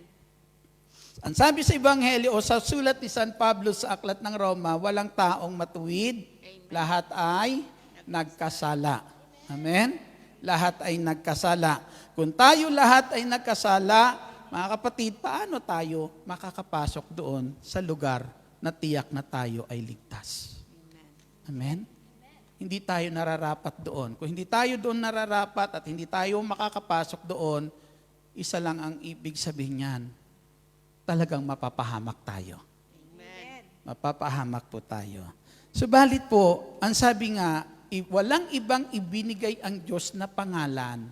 Speaker 1: Ang sabi sa Ebanghelyo o sa sulat ni San Pablo sa Aklat ng Roma, walang taong matuwid, lahat ay nagkasala. Amen? Lahat ay nagkasala. Kung tayo lahat ay nagkasala, mga kapatid, paano tayo makakapasok doon sa lugar na tiyak na tayo ay ligtas? Amen? Hindi tayo nararapat doon. Kung hindi tayo doon nararapat at hindi tayo makakapasok doon, isa lang ang ibig sabihin niyan, talagang mapapahamak tayo. mapapahamak po tayo. Subalit po, ang sabi nga, walang ibang ibinigay ang Diyos na pangalan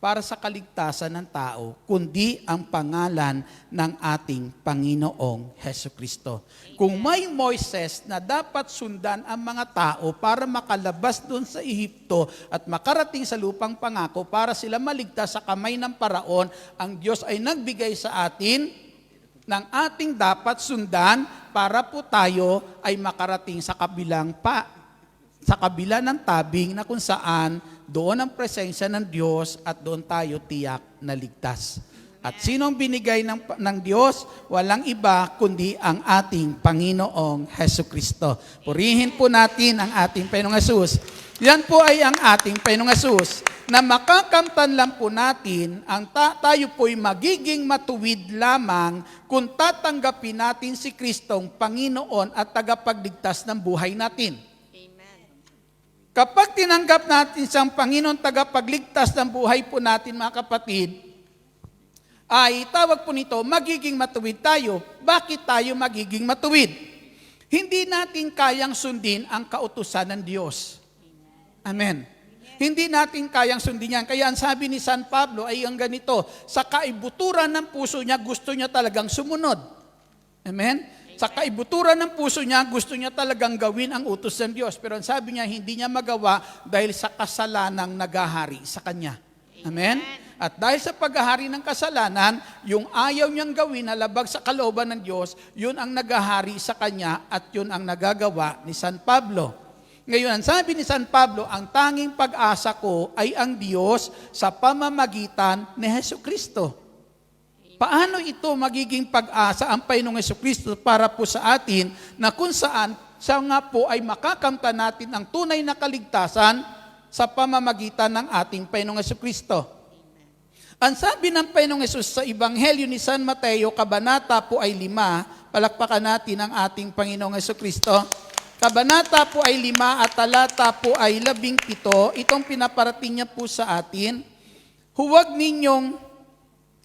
Speaker 1: para sa kaligtasan ng tao, kundi ang pangalan ng ating Panginoong Hesukristo. Kung may Moises na dapat sundan ang mga tao para makalabas doon sa Ehipto at makarating sa lupang pangako para sila maligtas sa kamay ng Paraon, ang Diyos ay nagbigay sa atin ng ating dapat sundan para po tayo ay makarating sa kabila ng tabing na kung saan doon ang presensya ng Diyos at doon tayo tiyak na ligtas. At sinong binigay ng Diyos? Walang iba kundi ang ating Panginoong Hesukristo. Purihin po natin ang ating Panginoong Hesus. Yan po ay ang ating Panginoong Hesus na makakamtan lang po natin ang tayo po'y magiging matuwid lamang kung tatanggapin natin si Kristong Panginoon at tagapagligtas ng buhay natin. Kapag tinanggap natin siyang Panginoon tagapagligtas ng buhay po natin, mga kapatid, ay tawag po nito, magiging matuwid tayo. Bakit tayo magiging matuwid? Hindi natin kayang sundin ang kautusan ng Diyos. Amen. Hindi natin kayang sundin yan. Kaya ang sabi ni San Pablo ay ang ganito, sa kaibuturan ng puso niya, gusto niya talagang sumunod. Amen? Sa kaibuturan ng puso niya, gusto niya talagang gawin ang utos ng Diyos. Pero ang sabi niya, hindi niya magawa dahil sa kasalanang nagahari sa kanya. Amen? At dahil sa paghahari ng kasalanan, yung ayaw niyang gawin na labag sa kalooban ng Diyos, yun ang nagahari sa kanya at yun ang nagagawa ni San Pablo. Ngayon, ang sabi ni San Pablo, ang tanging pag-asa ko ay ang Diyos sa pamamagitan ni Hesukristo. Paano ito magiging pag-asa ang Panginoong Hesukristo para po sa atin na kung saan siya nga po ay makakamtan natin ang tunay na kaligtasan sa pamamagitan ng ating Panginoong Hesukristo. Ang sabi ng Panginoong Hesus sa Ebanghelyo ni San Mateo, kabanata po ay 5, palakpakan natin ang ating Panginoong Hesukristo. Kabanata po ay 5 at talata po ay 17, itong pinaparating niya po sa atin. Huwag ninyong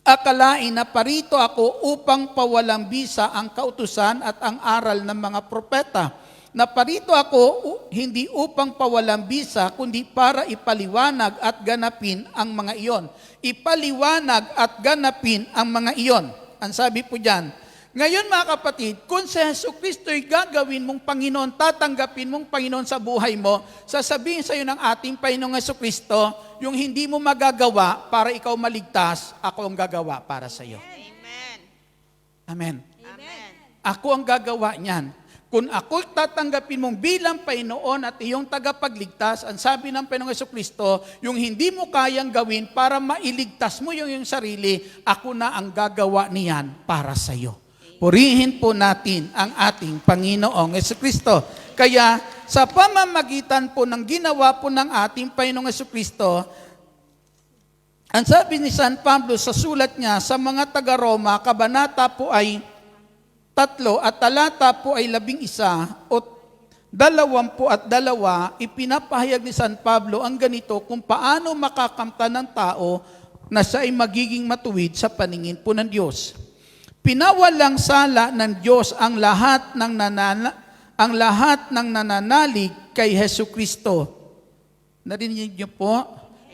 Speaker 1: akalain na parito ako upang pawalang bisa ang kautusan at ang aral ng mga propeta. Na parito ako hindi upang pawalang bisa, kundi para ipaliwanag at ganapin ang mga iyon. Ipaliwanag at ganapin ang mga iyon. Ang sabi po dyan, ngayon mga kapatid, kung si Hesukristo'y gagawin mong Panginoon, tatanggapin mong Panginoon sa buhay mo, sasabihin sa iyo ng ating Panginoong Hesukristo, yung hindi mo magagawa para ikaw maligtas, ako ang gagawa para sa iyo. Amen. Amen. Ako ang gagawa niyan. Kung ako tatanggapin mong bilang Panginoon at iyong tagapagligtas, ang sabi ng Panginoong Hesukristo, yung hindi mo kayang gawin para mailigtas mo yung iyong sarili, ako na ang gagawa niyan para sa iyo. Purihin po natin ang ating Panginoong Hesukristo. Kaya sa pamamagitan po ng ginawa po ng ating Panginoong Hesukristo, ang sabi ni San Pablo sa sulat niya sa mga taga-Roma, kabanata po ay 3 at talata po ay 11 o 22, ipinapahayag ni San Pablo ang ganito kung paano makakamtan ng tao na siya ay magiging matuwid sa paningin po ng Diyos. Pinawalang sala ng Diyos ang lahat ng nananalig kay Hesukristo. Narinig niyo po?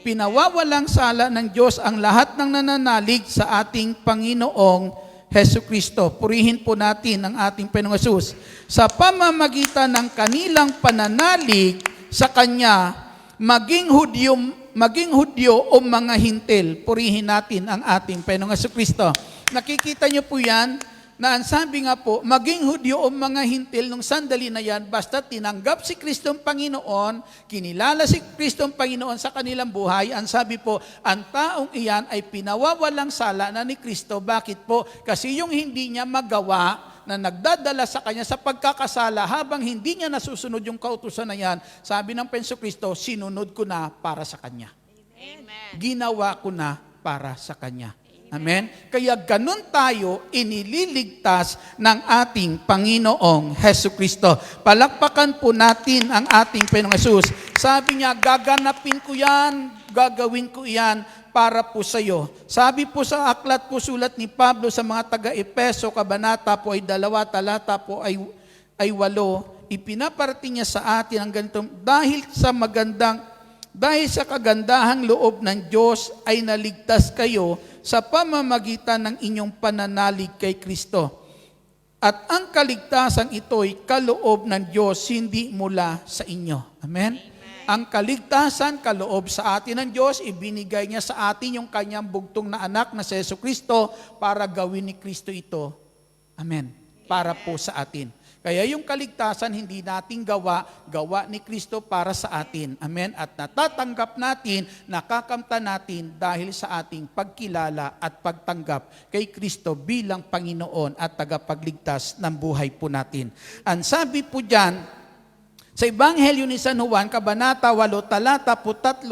Speaker 1: Pinawawalang sala ng Diyos ang lahat ng nananalig sa ating Panginoong Hesukristo. Purihin po natin ang ating Panginoong Hesus. Sa pamamagitan ng kanilang pananalig sa Kanya, maging Hudyo o mga Hintil. Purihin natin ang ating Panginoong Hesukristo. Nakikita niyo po yan, na ang sabi nga po, maging Hudyo o mga Hintil nung sandali na yan, basta tinanggap si Kristong Panginoon, kinilala si Kristong Panginoon sa kanilang buhay, ang sabi po, ang taong iyan ay pinawawalang sala na ni Kristo. Bakit po? Kasi yung hindi niya magawa na nagdadala sa kanya sa pagkakasala habang hindi niya nasusunod yung kautusan na yan, sabi ng Panginoong Kristo, sinunod ko na para sa kanya. Amen. Ginawa ko na para sa kanya. Amen? Kaya ganun tayo inililigtas ng ating Panginoong Hesukristo. Palakpakan po natin ang ating Panginoong Hesus. Sabi niya, gaganapin ko yan, gagawin ko yan para po sa iyo. Sabi po sa aklat po sulat ni Pablo sa mga taga-Epeso, kabanata po ay 2, talata po ay ay 8, ipinaparating niya sa atin ang ganitong, dahil sa kagandahang loob ng Diyos ay naligtas kayo sa pamamagitan ng inyong pananalig kay Kristo. At ang kaligtasan ito'y kaloob ng Diyos, hindi mula sa inyo. Amen? Ang kaligtasan, kaloob sa atin ng Diyos, ibinigay niya sa atin yung kanyang bugtong na anak na si Jesucristo para gawin ni Kristo ito. Amen. Para po sa atin. Kaya yung kaligtasan hindi nating gawa ni Kristo para sa atin. Amen. At natatanggap natin, nakakamta natin dahil sa ating pagkilala at pagtanggap kay Kristo bilang Panginoon at tagapagligtas ng buhay po natin. Ang sabi po diyan sa Ebanghelyo ni San Juan, Kabanata 8, talata 36,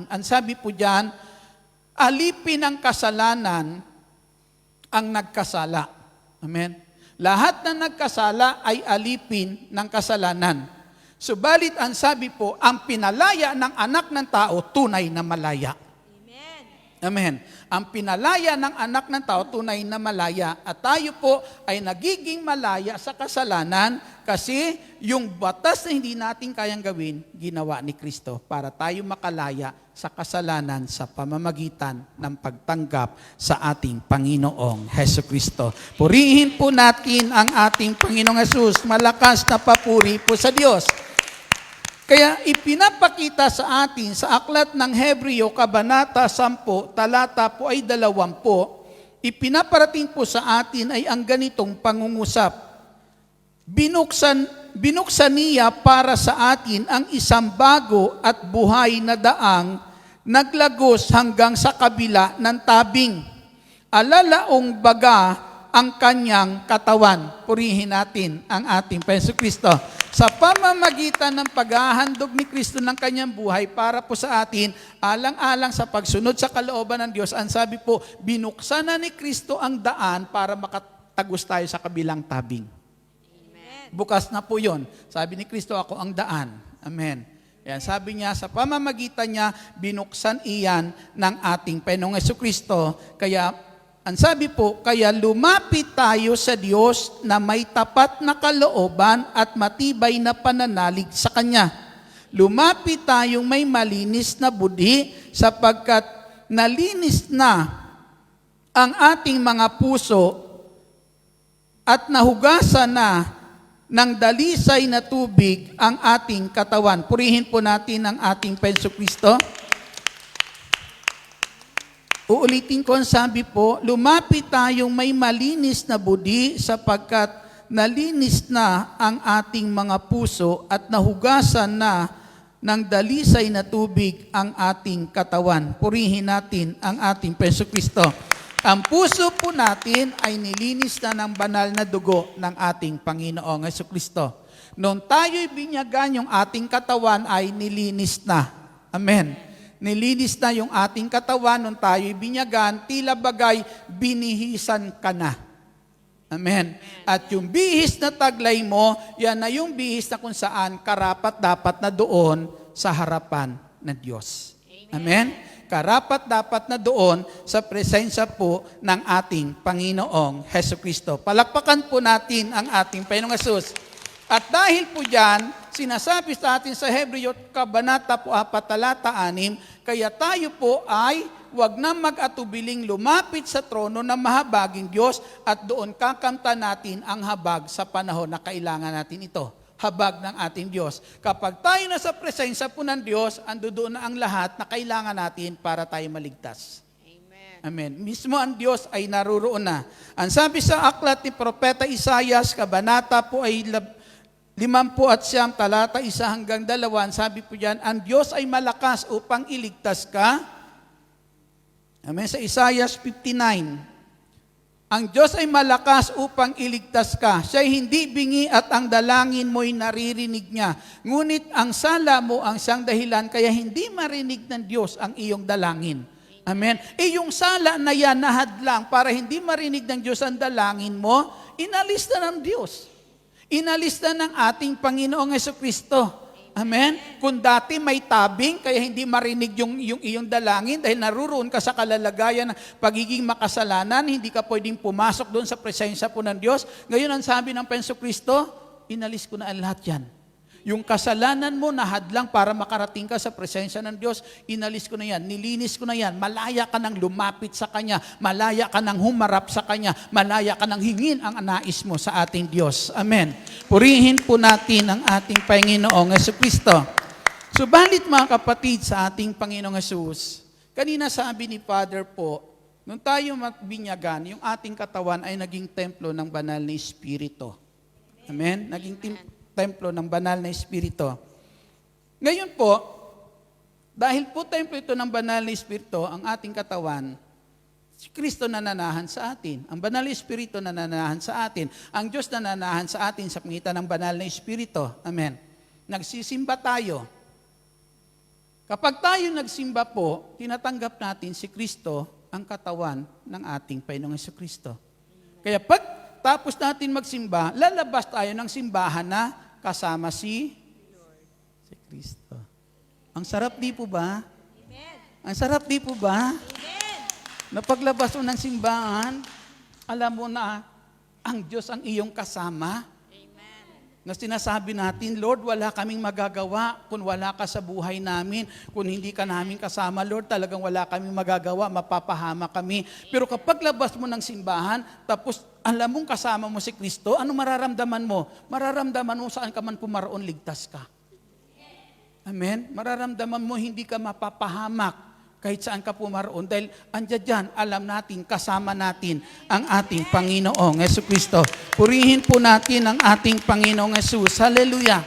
Speaker 1: ang sabi po diyan, alipin ang kasalanan ang nagkasala. Amen. Lahat na nagkasala ay alipin ng kasalanan. Subalit ang sabi po, ang pinalaya ng anak ng tao, tunay na malaya. Amen. Amen. Ang pinalaya ng anak ng tao, tunay na malaya. At tayo po ay nagiging malaya sa kasalanan kasi yung batas na hindi natin kayang gawin, ginawa ni Kristo para tayo makalaya sa kasalanan sa pamamagitan ng pagtanggap sa ating Panginoong Hesukristo. Purihin po natin ang ating Panginoong Jesus. Malakas na papuri po sa Diyos. Kaya ipinapakita sa atin sa aklat ng Hebreo, Kabanata 10, talata po ay 20, ipinaparating po sa atin ay ang ganitong pangungusap. Binuksan niya para sa atin ang isang bago at buhay na daang naglagos hanggang sa kabila ng tabing. Alalaong baga ang kanyang katawan. Purihin natin ang ating Jesucristo. Sa pamamagitan ng paghahandog ni Kristo ng kanyang buhay para po sa atin, alang-alang sa pagsunod sa kalooban ng Diyos, ang sabi po, binuksan na ni Kristo ang daan para makatagos tayo sa kabilang tabing. Amen. Bukas na po yun. Sabi ni Kristo, ako ang daan. Amen. Yan, sabi niya, sa pamamagitan niya, binuksan iyan ng ating Panginoong Jesucristo. Kaya, ang sabi po, kaya lumapit tayo sa Diyos na may tapat na kalooban at matibay na pananalig sa Kanya. Lumapit tayong may malinis na budhi sapagkat nalinis na ang ating mga puso at nahugasan na ng dalisay na tubig ang ating katawan. Purihin po natin ang ating Jesucristo. Uulitin ko ang sabi po, lumapit tayong may malinis na budi sapagkat nalinis na ang ating mga puso at nahugasan na ng dalisay na tubig ang ating katawan. Purihin natin ang ating Jesucristo. Ang puso po natin ay nilinis na ng banal na dugo ng ating Panginoong Jesucristo. Noong tayo'y binyagan, yung ating katawan ay nilinis na. Amen. Nilinis na yung ating katawan nung tayo'y binyagan, tila bagay binihisan ka na. Amen. At yung bihis na taglay mo, yan na yung bihis na kung saan karapat dapat na doon sa harapan ng Diyos. Amen. Karapat dapat na doon sa presensya po ng ating Panginoong Hesukristo. Palakpakan po natin ang ating Panginoong Jesus. At dahil po dyan, sinasabi sa atin sa Hebreo, Kabanata po 4, talata 6, kaya tayo po ay huwag na mag-atubiling lumapit sa trono ng mahabaging Diyos at doon kakamta natin ang habag sa panahon na kailangan natin ito. Habag ng ating Diyos. Kapag tayo nasa presensya po ng Diyos, ando doon na ang lahat na kailangan natin para tayo maligtas. Amen. Mismo ang Diyos ay naruroon na. Ang sabi sa aklat ni Propeta Isaias, Kabanata po ay 50 talata 1 hanggang 2, sabi po diyan, ang Diyos ay malakas upang iligtas ka. Amen. Sa Isaiah 59, ang Diyos ay malakas upang iligtas ka. Siya'y hindi bingi at ang dalangin mo'y naririnig niya. Ngunit ang sala mo ang siyang dahilan, kaya hindi marinig ng Diyos ang iyong dalangin. Amen. Yung sala na yan na hadlang para hindi marinig ng Diyos ang dalangin mo, inalis na ng Diyos. Inalis na ng ating Panginoong Jesucristo. Amen? Kung dati may tabing, kaya hindi marinig yung iyong dalangin dahil naruroon ka sa kalalagayan ng pagiging makasalanan, hindi ka pwedeng pumasok doon sa presensya po ng Diyos. Ngayon ang sabi ng Penso Kristo, inalis ko na ang lahat yan. Yung kasalanan mo na hadlang para makarating ka sa presensya ng Diyos, inalis ko na yan, nilinis ko na yan, malaya ka nang lumapit sa Kanya, malaya ka nang humarap sa Kanya, malaya ka nang hingin ang nais mo sa ating Diyos. Amen. Purihin po natin ang ating Panginoong Jesucristo. Subalit mga kapatid sa ating Panginoong Jesus, kanina sabi ni Father po, nung tayo binyagan, yung ating katawan ay naging templo ng banal na Espiritu. Amen? Naging templo ng banal na Espiritu. Ngayon po, dahil po templo ito ng banal na Espiritu, ang ating katawan, si Kristo nananahan sa atin. Ang banal na Espiritu nananahan sa atin. Ang Diyos nananahan sa atin sa pangitan ng banal na Espiritu. Amen. Nagsisimba tayo. Kapag tayo nagsimba po, tinatanggap natin si Kristo ang katawan ng ating Panginoong Jesucristo. Kaya pag tapos natin magsimba, lalabas tayo ng simbahan na kasama si Kristo. Ang sarap di po ba? Amen. Ang sarap di po ba? Amen. Na paglabas mo ng simbahan, alam mo na ang Diyos ang iyong kasama. Amen. Na sinasabi natin, Lord, wala kaming magagawa kung wala ka sa buhay namin. Kung hindi ka namin kasama, Lord, talagang wala kaming magagawa, mapapahama kami. Pero kapag labas mo ng simbahan, tapos alam mong kasama mo si Kristo, ano mararamdaman mo? Mararamdaman mo saan ka man pumaroon, ligtas ka. Amen? Mararamdaman mo hindi ka mapapahamak kahit saan ka pumaroon. Dahil andyan dyan, alam natin, kasama natin ang ating Panginoong Jesucristo. Purihin po natin ang ating Panginoong Jesus. Hallelujah!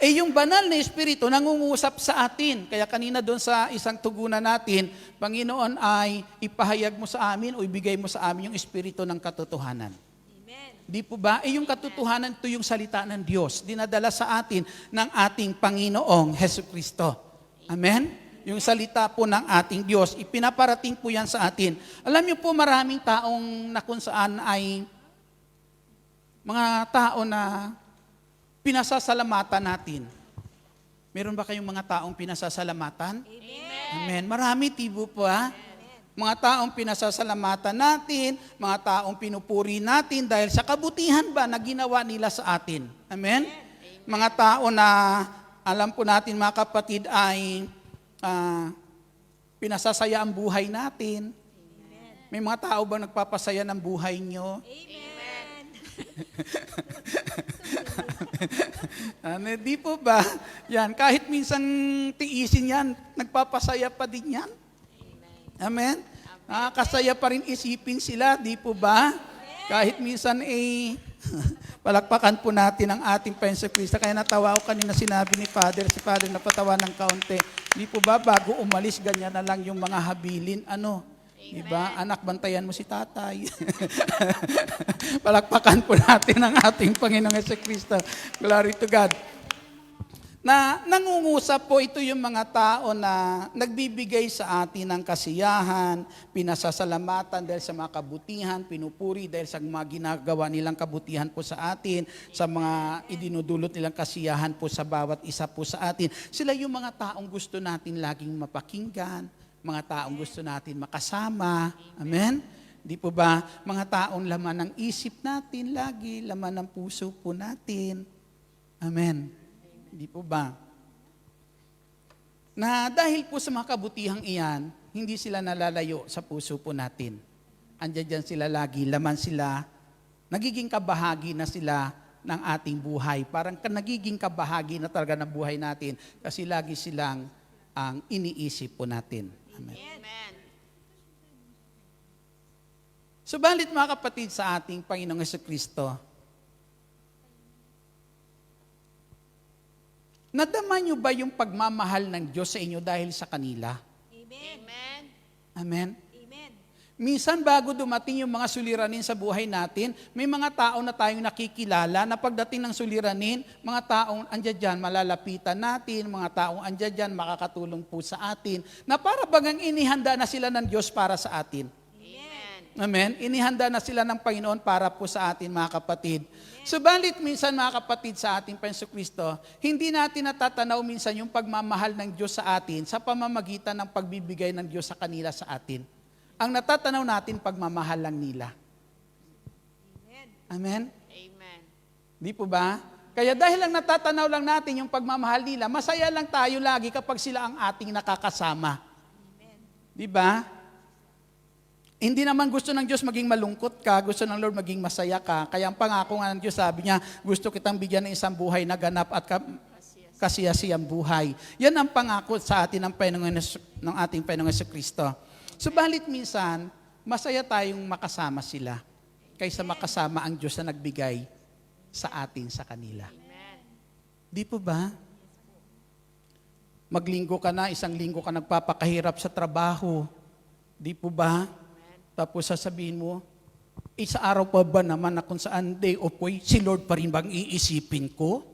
Speaker 1: Yung banal na Espiritu nangungusap sa atin. Kaya kanina doon sa isang tugunan natin, Panginoon ay ipahayag mo sa amin o ibigay mo sa amin yung Espiritu ng katotohanan. Amen. Di po ba? Yung katotohanan, ito yung salita ng Diyos. Dinadala sa atin ng ating Panginoong Jesucristo. Amen? Yung salita po ng ating Diyos, ipinaparating po yan sa atin. Alam niyo po, maraming taong na kung saan ay mga tao na pinasasalamatan natin. Meron ba kayong mga taong pinasasalamatan? Amen. Amen. Marami, tibo po ha? Mga taong pinasasalamatan natin, mga taong pinupuri natin dahil sa kabutihan ba na ginawa nila sa atin. Amen? Mga tao na alam po natin mga kapatid ay pinasasaya ang buhay natin. May mga tao ba nagpapasaya ng buhay nyo? Amen. Di po ba? Yan, kahit minsan tiisin yan, nagpapasaya pa din yan. Amen? Nakakasaya pa rin isipin sila, di po ba? Kahit minsan palakpakan po natin ang ating Penso Cristo. Kaya natawa ko kanina sinabi ni Father, si Father napatawa ng kaunti. Di po ba, bago umalis, ganyan na lang yung mga habilin, diba? Anak, bantayan mo si tatay. Palakpakan po natin ang ating Panginoong Jesucristo. Glory to God. Na nangungusap po ito yung mga tao na nagbibigay sa atin ng kasiyahan, pinasasalamatan dahil sa mga kabutihan, pinupuri dahil sa mga ginagawa nilang kabutihan po sa atin, sa mga idinudulot nilang kasiyahan po sa bawat isa po sa atin. Sila yung mga taong gusto natin laging mapakinggan, mga taong gusto natin makasama. Amen? Di po ba? Mga taong laman ng isip natin lagi, laman ng puso po natin. Amen? Di po ba? Na dahil po sa mga kabutihang iyan, hindi sila nalalayo sa puso po natin. Andiyan dyan sila lagi, laman sila, nagiging kabahagi na sila ng ating buhay. Parang nagiging kabahagi na talaga ng buhay natin kasi lagi silang ang iniisip po natin. Amen. Amen. Subalit mga kapatid sa ating Panginoong Jesucristo, nadama niyo ba yung pagmamahal ng Diyos sa inyo dahil sa kanila? Amen. Amen. Amen. Minsan bago dumating yung mga suliranin sa buhay natin, may mga tao na tayong nakikilala na pagdating ng suliranin, mga taong andyan dyan, malalapitan natin, mga taong andyan dyan, makakatulong po sa atin, na para bagang inihanda na sila ng Diyos para sa atin. Amen. Amen? Inihanda na sila ng Panginoon para po sa atin, mga kapatid. Subalit minsan, mga kapatid, sa ating Panginoon Kristo, hindi natin natatanaw minsan yung pagmamahal ng Diyos sa atin sa pamamagitan ng pagbibigay ng Diyos sa kanila sa atin. Ang natatanaw natin, pagmamahal lang nila. Amen?
Speaker 4: Amen.
Speaker 1: Di po ba? Kaya dahil lang natatanaw lang natin yung pagmamahal nila, masaya lang tayo lagi kapag sila ang ating nakakasama. Di ba? Hindi naman gusto ng Diyos maging malungkot ka, gusto ng Lord maging masaya ka. Kaya ang pangako nga ng Diyos, sabi niya, gusto kitang bigyan ng isang buhay na ganap at kasiyasiyang buhay. Yan ang pangako sa atin ng ating Panginoong Jesucristo. Subalit minsan, masaya tayong makasama sila kaysa makasama ang Diyos na nagbigay sa atin sa kanila. Di po ba? Maglinggo ka na, isang linggo ka nagpapakahirap sa trabaho. Di po ba? Tapos sasabihin mo, isa araw pa ba naman na kung saan day off ko, si Lord pa rin bang iisipin ko?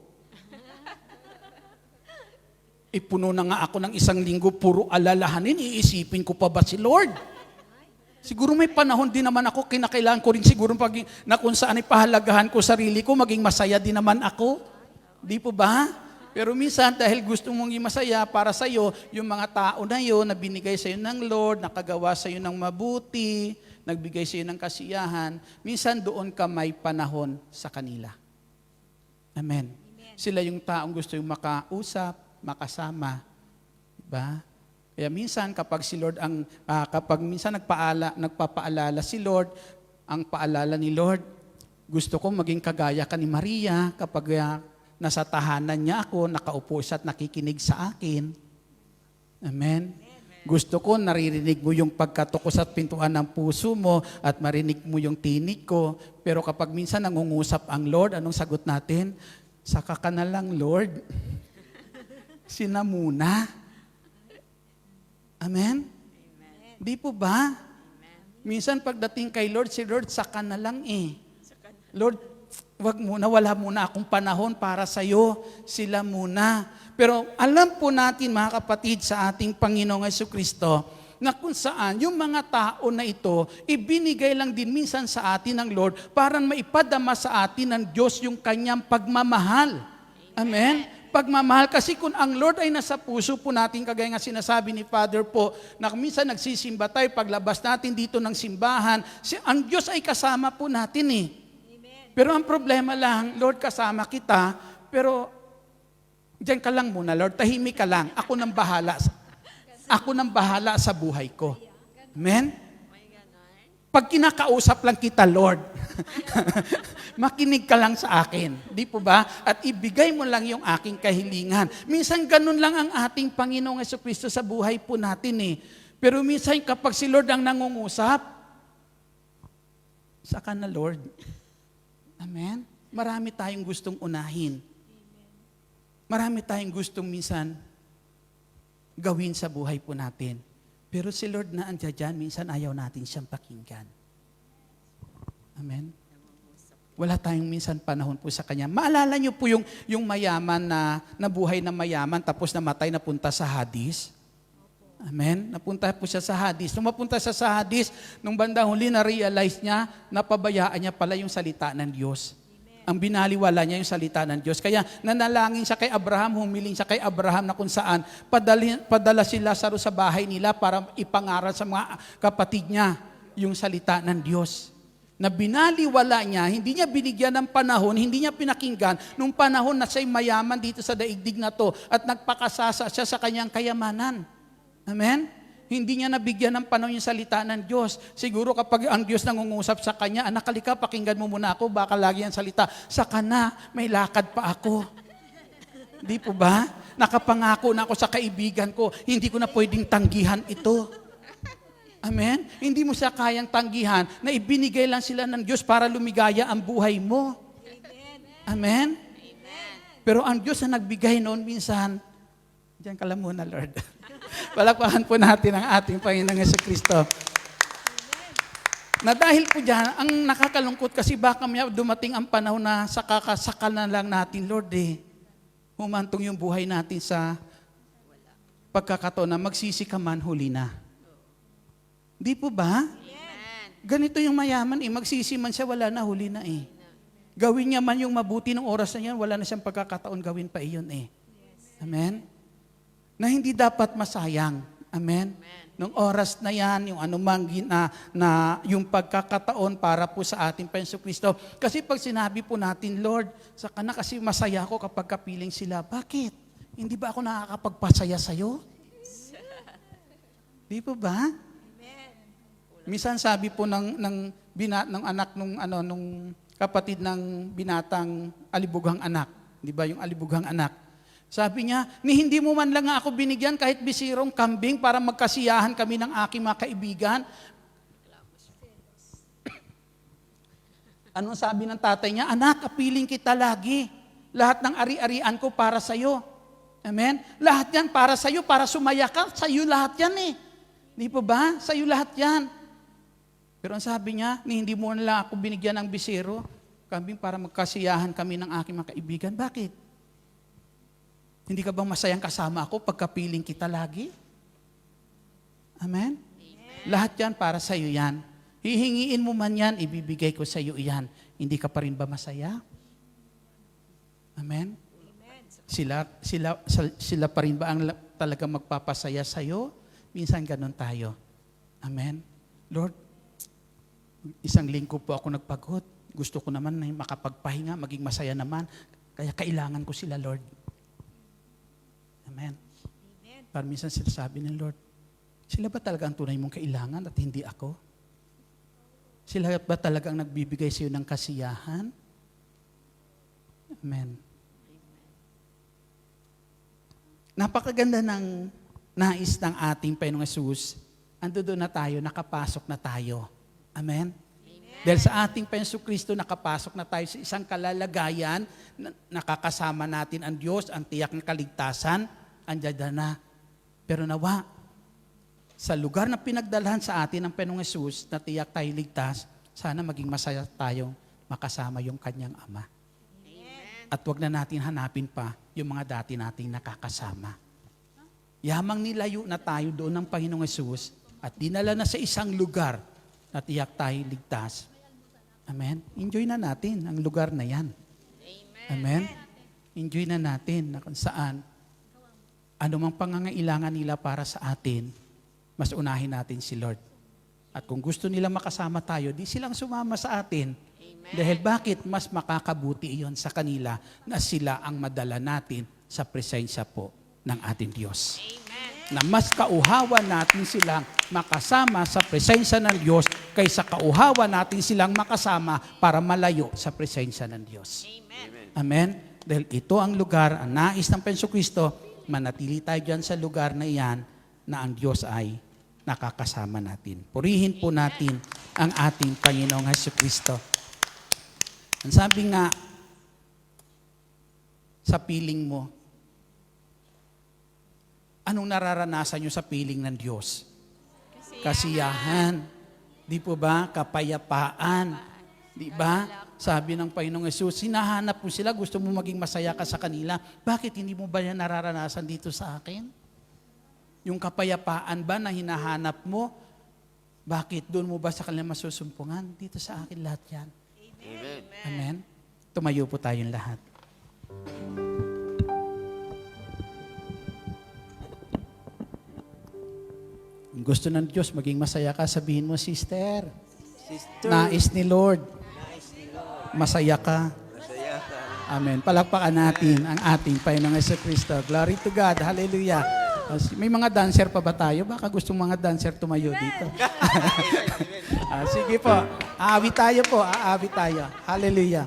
Speaker 1: Puno na nga ako ng isang linggo, puro alalahanin, iisipin ko pa ba si Lord? Siguro may panahon din naman ako, kinakailangan ko rin siguro na kung saan ipahalagahan ko sarili ko, maging masaya din naman ako. Di po ba? Pero minsan, dahil gusto mong masaya para sa iyo, yung mga tao na yun, na binigay sa iyo ng Lord, nakagawa sa iyo ng mabuti, nagbigay sa iyo ng kasiyahan, minsan doon ka may panahon sa kanila. Amen. Sila yung taong gusto yung makausap, makasama. Diba? Kaya minsan, kapag si Lord kapag minsan nagpapaalala si Lord, ang paalala ni Lord, gusto ko maging kagaya ka ni Maria kapag nasa tahanan niya ako, nakaupo siya at nakikinig sa akin. Amen? Gusto ko, naririnig mo yung pagkatukos at pintuan ng puso mo at marinig mo yung tinig ko. Pero kapag minsan nangungusap ang Lord, anong sagot natin? Saka ka na lang, Lord. Sina muna. Amen? Di po ba? Minsan pagdating kay Lord, si Lord, saka na lang eh. Lord, wala muna akong panahon para sa'yo. Sila muna. Pero alam po natin, mga kapatid, sa ating Panginoong Jesucristo, na kung saan yung mga tao na ito, ibinigay lang din minsan sa atin ng Lord para maipadama sa atin ng Diyos yung kanyang pagmamahal. Amen? Pagmamahal, kasi kung ang Lord ay nasa puso po natin, kagaya nga sinasabi ni Father po, na minsan nagsisimba tayo, paglabas natin dito ng simbahan, ang Diyos ay kasama po natin eh. Pero ang problema lang, Lord, kasama kita, pero diyan ka lang muna, Lord, tahimik ka lang. Ako nang bahala. Ako nang bahala sa buhay ko. Amen? Pag kinakausap lang kita, Lord, makinig ka lang sa akin. Di po ba? At ibigay mo lang yung aking kahilingan. Minsan ganun lang ang ating Panginoong Jesucristo sa buhay po natin eh. Pero minsan kapag si Lord ang nangungusap, saka na, Lord. Amen? Marami tayong gustong unahin. Marami tayong gustong minsan gawin sa buhay po natin. Pero si Lord na andyan dyan, minsan ayaw natin siyang pakinggan. Amen? Wala tayong minsan panahon po sa Kanya. Maalala niyo po yung mayaman na nabuhay na mayaman tapos namatay, napunta sa Hades? Amen? Napunta po siya sa Hades. Nung mapunta siya sa Hades, nung bandang huli na-realize niya, napabayaan niya pala yung salita ng Diyos. Ang binaliwala niya yung salita ng Diyos. Kaya nanalangin siya kay Abraham, humiling siya kay Abraham na kung saan padala si Lazaro sa bahay nila para ipangaral sa mga kapatid niya yung salita ng Diyos. Na binaliwala niya, hindi niya binigyan ng panahon, hindi niya pinakinggan nung panahon na siya'y mayaman dito sa daigdig na to at nagpakasasa siya sa kanyang kayamanan. Amen? Hindi niya nabigyan ng panahon yung salita ng Diyos. Siguro kapag ang Diyos nangungusap sa kanya, anak, halika, pakinggan mo muna ako, baka lagi ang salita. Saka na, may lakad pa ako. Di po ba? Nakapangako na ako sa kaibigan ko, hindi ko na pwedeng tanggihan ito. Amen? Hindi mo siya kayang tanggihan na ibinigay lang sila ng Diyos para lumigaya ang buhay mo. Amen? Pero ang Diyos na nagbigay noon minsan, diyan ka lang muna, Lord. Palakpakan po natin ang ating Panginoong Jesucristo. Na dahil po dyan, ang nakakalungkot kasi baka may dumating ang panahon na sakal na lang natin, Lord eh. Humantong yung buhay natin sa pagkakataon na magsisi ka man, huli na. Di po ba? Ganito yung mayaman magsisi man siya, wala na, huli na Gawin niya man yung mabuti ng oras na yan, wala na siyang pagkakataon gawin pa iyon Amen? Na hindi dapat masayang. Amen? Nung oras na yan, yung anumang na yung pagkakataon para po sa ating Panginoong Kristo. Kasi pag sinabi po natin, Lord, saka na kasi masaya ako kapag kapiling sila. Bakit? Hindi ba ako nakakapagpasaya sa'yo? Di po ba? Minsan sabi po ng anak nung kapatid ng binatang alibughang anak, di ba yung alibughang anak? Sabi niya, hindi mo man lang nga ako binigyan kahit bisirong kambing para magkasiyahan kami ng aking mga kaibigan. Anong sabi ng tatay niya? Anak, kapiling kita lagi. Lahat ng ari-arian ko para sa'yo. Amen? Lahat yan para sa'yo, para sumaya ka. Sa'yo lahat yan Di po ba? Sa'yo lahat yan. Pero ang sabi niya, hindi mo na lang ako binigyan ng bisiro, kambing para magkasiyahan kami ng aking mga kaibigan. Bakit? Hindi ka bang masayang kasama ako pagkapiling kita lagi? Amen? Lahat yan para sa iyo yan. Hihingiin mo man yan, ibibigay ko sa iyo yan. Hindi ka pa rin ba masaya? Amen? Sila pa rin ba ang talaga magpapasaya sa iyo? Minsan ganun tayo. Amen? Lord, isang linggo po ako nagpagod. Gusto ko naman na makapagpahinga, maging masaya naman. Kaya kailangan ko sila, Lord. Amen. Para minsan sinasabi ng Lord, sila ba talaga ang tunay mong kailangan at hindi ako? Sila ba talaga ang nagbibigay sa iyo ng kasiyahan? Amen. Napakaganda ng nais ng ating Panginoong Hesus. Ando doon na tayo, nakapasok na tayo. Amen? Dahil sa ating Panginoong Kristo, nakapasok na tayo sa isang kalalagayan, nakakasama natin ang Diyos, ang tiyak ng kaligtasan, andyan na. Pero nawa, sa lugar na pinagdalhan sa atin ng Panginoong Hesus, na tiyak tayo ligtas, sana maging masaya tayo makasama yung kanyang Ama. Amen. At wag na natin hanapin pa yung mga dati nating nakakasama. Yamang nilayo na tayo doon ng Panginoong Hesus at dinala na sa isang lugar na tiyak tayo ligtas. Amen? Enjoy na natin ang lugar na yan. Amen? Enjoy na natin na kung saan anumang pangangailangan nila para sa atin, mas unahin natin si Lord. At kung gusto nila makasama tayo, di silang sumama sa atin. Dahil bakit? Mas makakabuti iyon sa kanila na sila ang madala natin sa presensya po ng ating Diyos. Na mas kauhawan natin silang makasama sa presensya ng Diyos kaysa kauhawan natin silang makasama para malayo sa presensya ng Diyos. Amen? Dahil ito ang lugar, ang nais ng Panginoong Kristo, manatili tayo dyan sa lugar na iyan na ang Diyos ay nakakasama natin. Purihin po natin ang ating Panginoong Jesucristo. Ang sabi nga sa piling mo, anong nararanasan nyo sa piling ng Diyos? Kasiyahan. Di po ba? Kapayapaan. Di ba? Sabi ng Panginoong Hesus, hinahanap mo sila, gusto mo maging masaya ka sa kanila. Bakit hindi mo ba yan nararanasan dito sa akin? Yung kapayapaan ba na hinahanap mo? Bakit doon mo ba sa kanila masusumpungan? Dito sa akin lahat yan. Amen. Amen. Tumayo po tayong lahat. Kung gusto ng Diyos, maging masaya ka, sabihin mo, Sister, nais ni Lord, masaya ka. Amen. Palakpakan natin ang ating Panginoong Jesucristo. Glory to God. Hallelujah. May mga dancer pa ba tayo? Baka gustong mga dancer tumayo dito. Sige po. Aawit tayo po. Aawit tayo. Hallelujah.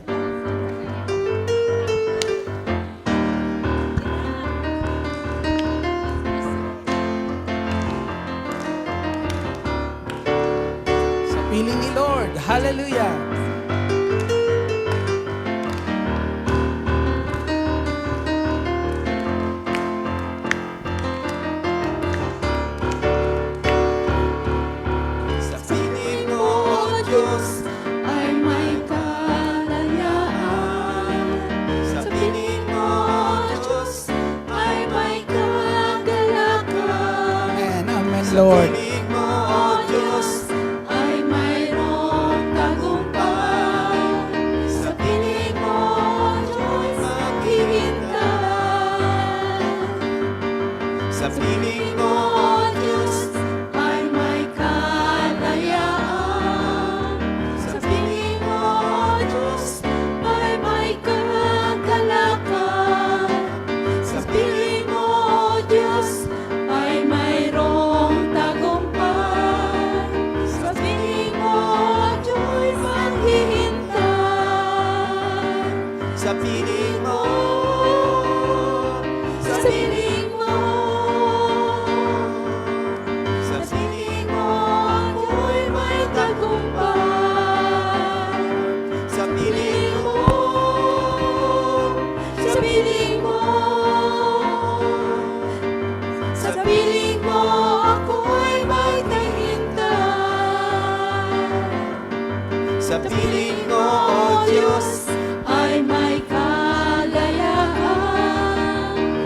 Speaker 1: Sa piling ni Lord. Hallelujah.
Speaker 6: Ay may kalayaan. Sa piling mo, Diyos, ay may kagalakan.
Speaker 1: Amen. Amen, Lord.
Speaker 6: Sa piling mo, Diyos, ay mayroong sa piling mo, sa piling mo, sa piling mo ako'y may tagumpay. Sa piling mo, sa piling mo, sa piling mo ako'y may taghintay. Sa piling mo, O Diyos, ay may kagayahan.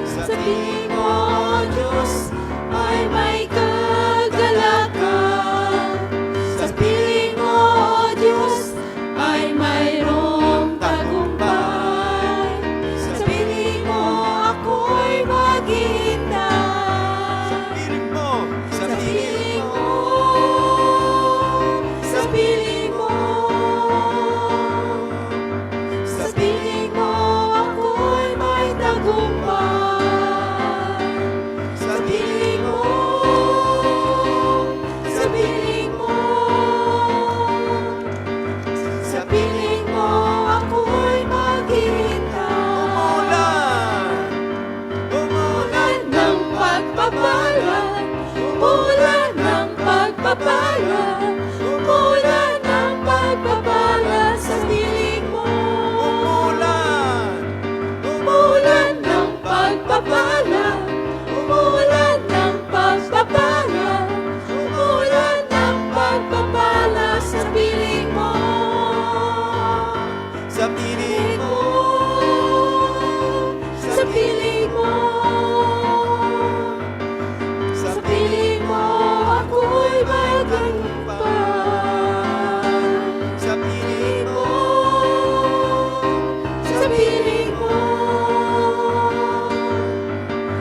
Speaker 6: Sa piling mo, O Diyos, ay may kagalakan. Sa piling mo, O Diyos, ay mayroong tagumpay. Sa piling mo, ako'y maghihintay. Sa piling mo, sa piling mo, sa piling mo, sa piling mo ako'y may tagumpay. Sa piling mo, sa piling mo, sa piling mo ako'y maghihintay. Umulan ng pagpapala, umulan ng pagpapala, umulan ng pagpapala sa piling mo. Umulan ng pagpapala, umulan ng pagpapala, umulan ng pagpapala sa piling mo. Sa piling mo, sa piling mo, sa piling mo ako'y may tagumpay. Sa piling mo, sa piling mo,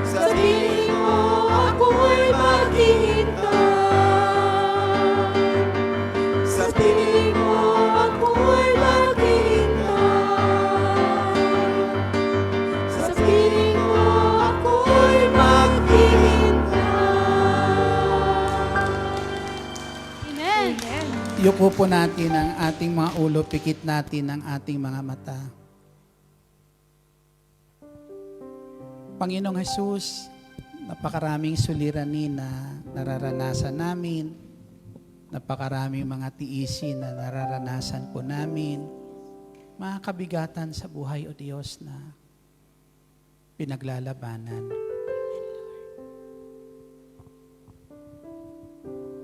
Speaker 6: sa piling mo ako'y maghihintay. Sa piling mo ako'y maghihintay. Sa piling mo ako'y maghihintay.
Speaker 3: Amen.
Speaker 1: Yuko po natin ang ating mga ulo, pikit natin ang ating mga mata. Panginoong Jesus, napakaraming suliranin na nararanasan namin, napakaraming mga tiisin na nararanasan po namin, mga kabigatan sa buhay, O Diyos, na pinaglalabanan.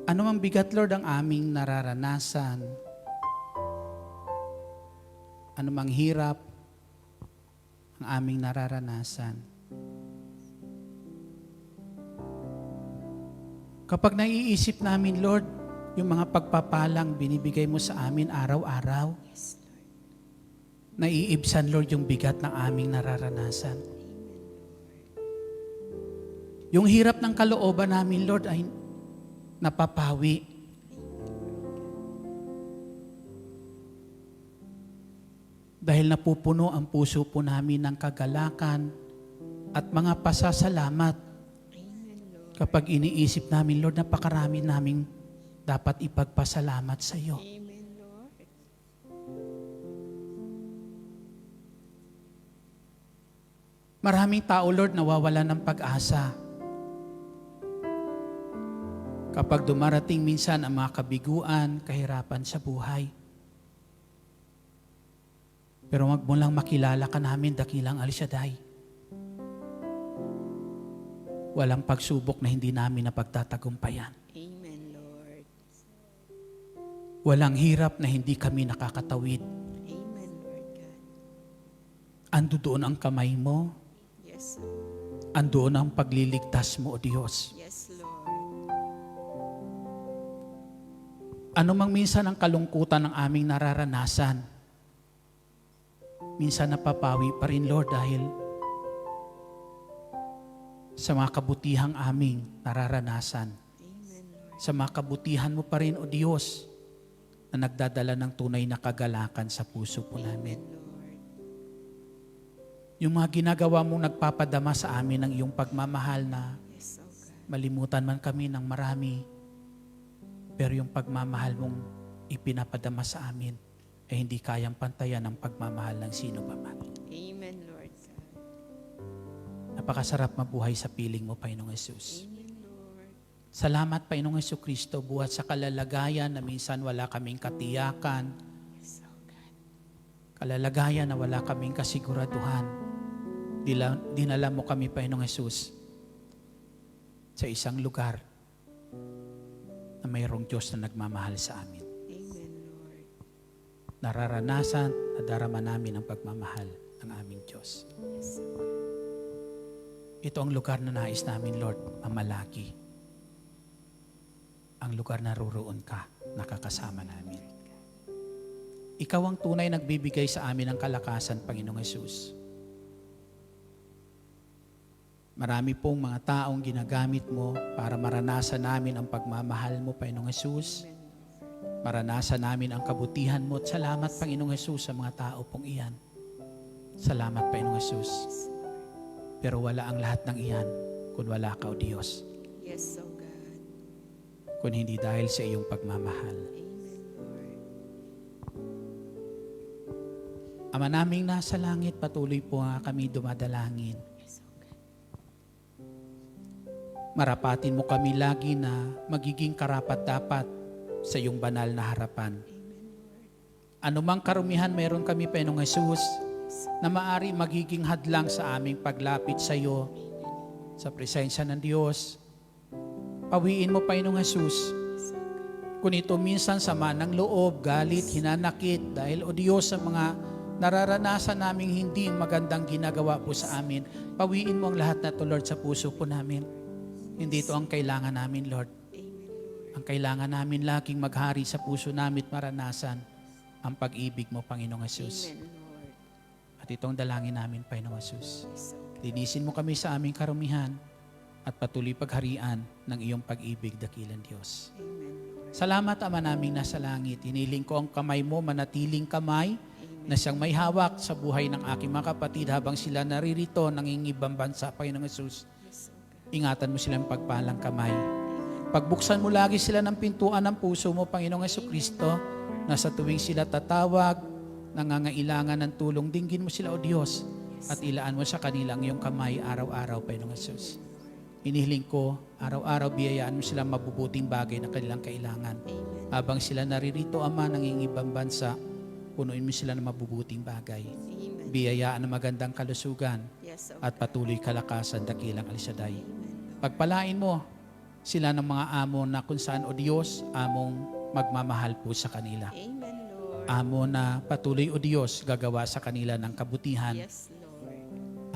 Speaker 1: Ano mang bigat, Lord, ang aming nararanasan, ano mang hirap ang aming nararanasan. Kapag naiisip namin, Lord, yung mga pagpapalang binibigay mo sa amin araw-araw, naiibsan, Lord, yung bigat ng aming nararanasan. Yung hirap ng kalooban namin, Lord, ay napapawi. Dahil napupuno ang puso po namin ng kagalakan at mga pasasalamat kapag iniisip namin, Lord, napakarami naming dapat ipagpasalamat sa iyo. Maraming tao, Lord, nawawala ng pag-asa. Kapag dumarating minsan ang mga kabiguan, kahirapan sa buhay. Pero wag mo lang makilala ka namin, dakilang El Shaddai. Walang pagsubok na hindi namin napagtatagumpayan.
Speaker 4: Amen, Lord.
Speaker 1: Walang hirap na hindi kami nakakatawid.
Speaker 4: Amen, Lord God.
Speaker 1: Ando doon ang kamay mo,
Speaker 4: Yes,
Speaker 1: andoon ang pagliligtas mo, O Diyos.
Speaker 4: yes, Lord.
Speaker 1: Ano mang minsan ang kalungkutan ng aming nararanasan, minsan napapawi pa rin, Lord, dahil sa mga kabutihang aming nararanasan.
Speaker 4: Amen, Lord.
Speaker 1: Sa mga kabutihan mo pa rin, O Diyos, na nagdadala ng tunay na kagalakan sa puso po namin.
Speaker 4: Lord.
Speaker 1: Yung mga ginagawa mong nagpapadama sa amin ng iyong pagmamahal na
Speaker 4: Yes, oh God.
Speaker 1: malimutan man kami ng marami, pero yung pagmamahal mong ipinapadama sa amin ay hindi kayang pantayan ang pagmamahal ng sino pa man.
Speaker 4: Amen, Lord God.
Speaker 1: Napakasarap mabuhay sa piling mo, Panginoong Jesus.
Speaker 4: Amen, Lord.
Speaker 1: Salamat, Panginoong Jesucristo, buhat sa kalalagayan na minsan wala kaming katiyakan,
Speaker 4: Yes, oh God.
Speaker 1: kalalagayan na wala kaming kasiguraduhan. Dinala mo kami, Panginoong Jesus, sa isang lugar na mayroong Diyos na nagmamahal sa amin.
Speaker 4: Amen, Lord.
Speaker 1: Nararanasan at darama namin ang pagmamahal ng aming Diyos.
Speaker 4: Yes, oh God.
Speaker 1: Ito ang lugar na nais namin, Lord, mamalagi. Ang lugar na roroon ka, nakakasama namin. Ikaw ang tunay nagbibigay sa amin ng kalakasan, Panginoong Jesus. Marami pong mga taong ginagamit mo para maranasan namin ang pagmamahal mo, Panginoong Jesus. Maranasan namin ang kabutihan mo. At salamat, Panginoong Jesus, sa mga tao pong iyan. Salamat, Panginoong Jesus. Pero wala ang lahat ng iyan kung wala ka, O Diyos.
Speaker 4: Yes, oh God.
Speaker 1: Kung hindi dahil sa iyong pagmamahal.
Speaker 4: Amen, Lord.
Speaker 1: Ama naming nasa langit, patuloy po nga kami dumadalangin.
Speaker 4: Yes, oh God.
Speaker 1: Marapatin mo kami lagi na magiging karapat-dapat sa iyong banal na harapan. Anumang karumihan meron kami, Panginoong Jesus, na maari magiging hadlang sa aming paglapit sa iyo, sa presensya ng Diyos. Pawiin mo, Panginoong Jesus, kung ito minsan sama ng loob, galit, hinanakit, dahil, O Diyos, sa mga nararanasan naming hindi magandang ginagawa po sa amin, pawiin mo ang lahat na to, Lord, sa puso po namin. Hindi ito ang kailangan namin, Lord. Ang kailangan namin laging maghari sa puso namin at maranasan ang pag-ibig mo, Panginoong Jesus.
Speaker 4: Amen, Lord.
Speaker 1: At itong dalangin namin, Panginoong Jesus.
Speaker 4: Yes, oh God.
Speaker 1: Linisin mo kami sa aming karumihan at patuloy pagharian ng iyong pag-ibig, dakilang Diyos.
Speaker 4: Amen, Lord.
Speaker 1: Salamat, Ama naming nasa langit. Hiniling ko ang kamay mo, manatiling kamay, na siyang may hawak sa buhay ng aking mga kapatid habang sila naririto nangingibang bansa, Panginoong Jesus.
Speaker 4: Yes, oh God.
Speaker 1: Ingatan mo silang pagpalang kamay. Pagbuksan mo lagi sila ng pintuan ng puso mo, Panginoong Jesucristo, na sa tuwing sila tatawag, nangangailangan ng tulong, dinggin mo sila, O Diyos, at ilaan mo sa kanilang iyong kamay araw-araw, Panginoong Jesus. Inihiling ko, araw-araw biyayaan mo sila mabubuting bagay na kanilang kailangan.
Speaker 4: Amen.
Speaker 1: Habang sila naririto, Ama, nangingibang bansa, punuin mo sila ng mabubuting bagay.
Speaker 4: Amen.
Speaker 1: Biyayaan ng magandang kalusugan
Speaker 4: Yes, oh
Speaker 1: at patuloy kalakasan, dakilang Alisaday.
Speaker 4: Amen, Lord.
Speaker 1: Pagpalain mo sila ng mga amo na kung saan, O Diyos, among magmamahal po sa kanila.
Speaker 4: Amen, Lord.
Speaker 1: Amo na patuloy, O Diyos, gagawa sa kanila ng kabutihan.
Speaker 4: Yes, Lord.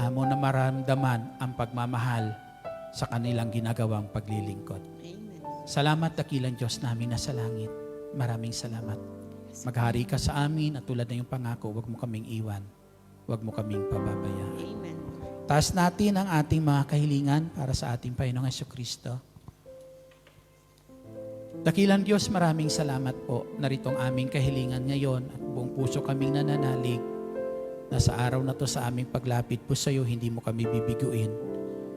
Speaker 1: Amo na maramdaman ang pagmamahal sa kanilang ginagawang paglilingkod.
Speaker 4: Amen.
Speaker 1: Salamat, dakilang Diyos namin na sa langit. Maraming salamat. Maghari ka sa amin at tulad na yung pangako, huwag mo kaming iwan. Huwag mo kaming pababayaan.
Speaker 4: Amen.
Speaker 1: Taas natin ang ating mga kahilingan para sa ating Panginoong Jesucristo. Dakilang Diyos, maraming salamat po. Narito ang aming kahilingan ngayon at buong puso kaming nananalig na sa araw na to sa aming paglapit po sa iyo, hindi mo kami bibiguin.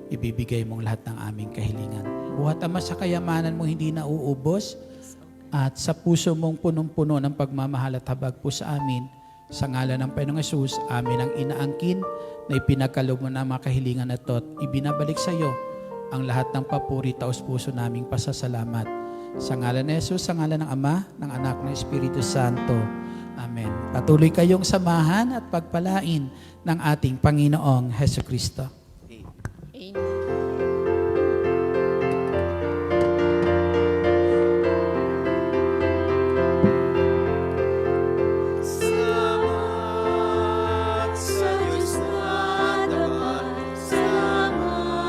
Speaker 1: Ibibigay mong lahat ng aming kahilingan. Buhat, Ama, sa kayamanan mo hindi nauubos at sa puso mong punong-puno ng pagmamahal at habag po sa amin, sa ngalan ng Panginoong Jesus, amin ang inaangkin na ipinagkaloob mo na mga kahilingan na to at ibinabalik sa iyo ang lahat ng papuri, taos puso naming pasasalamat. Sa ngalan ni Jesus, sa ngalan ng Ama, ng Anak, ng Espiritu Santo. Amen. Patuloy kayong samahan at pagpalain ng ating Panginoong Jesucristo.
Speaker 4: Amen.
Speaker 6: Salamat sa Diyos na dapat, salamat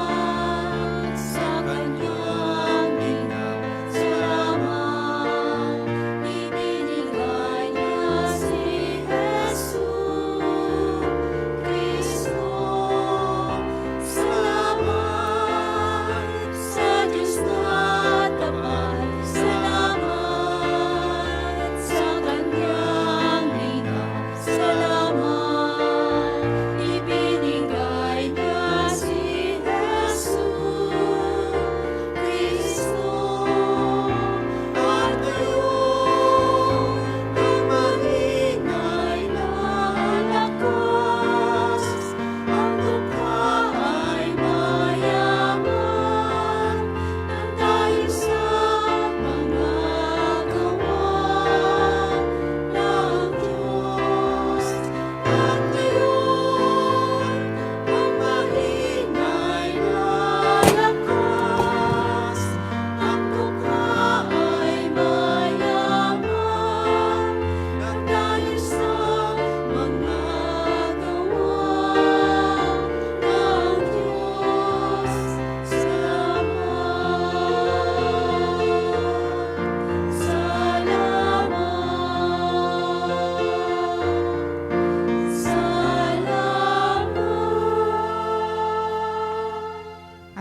Speaker 6: sa Kanyang bigyan, salamat ibinigay niya si Jesus Cristo. Salamat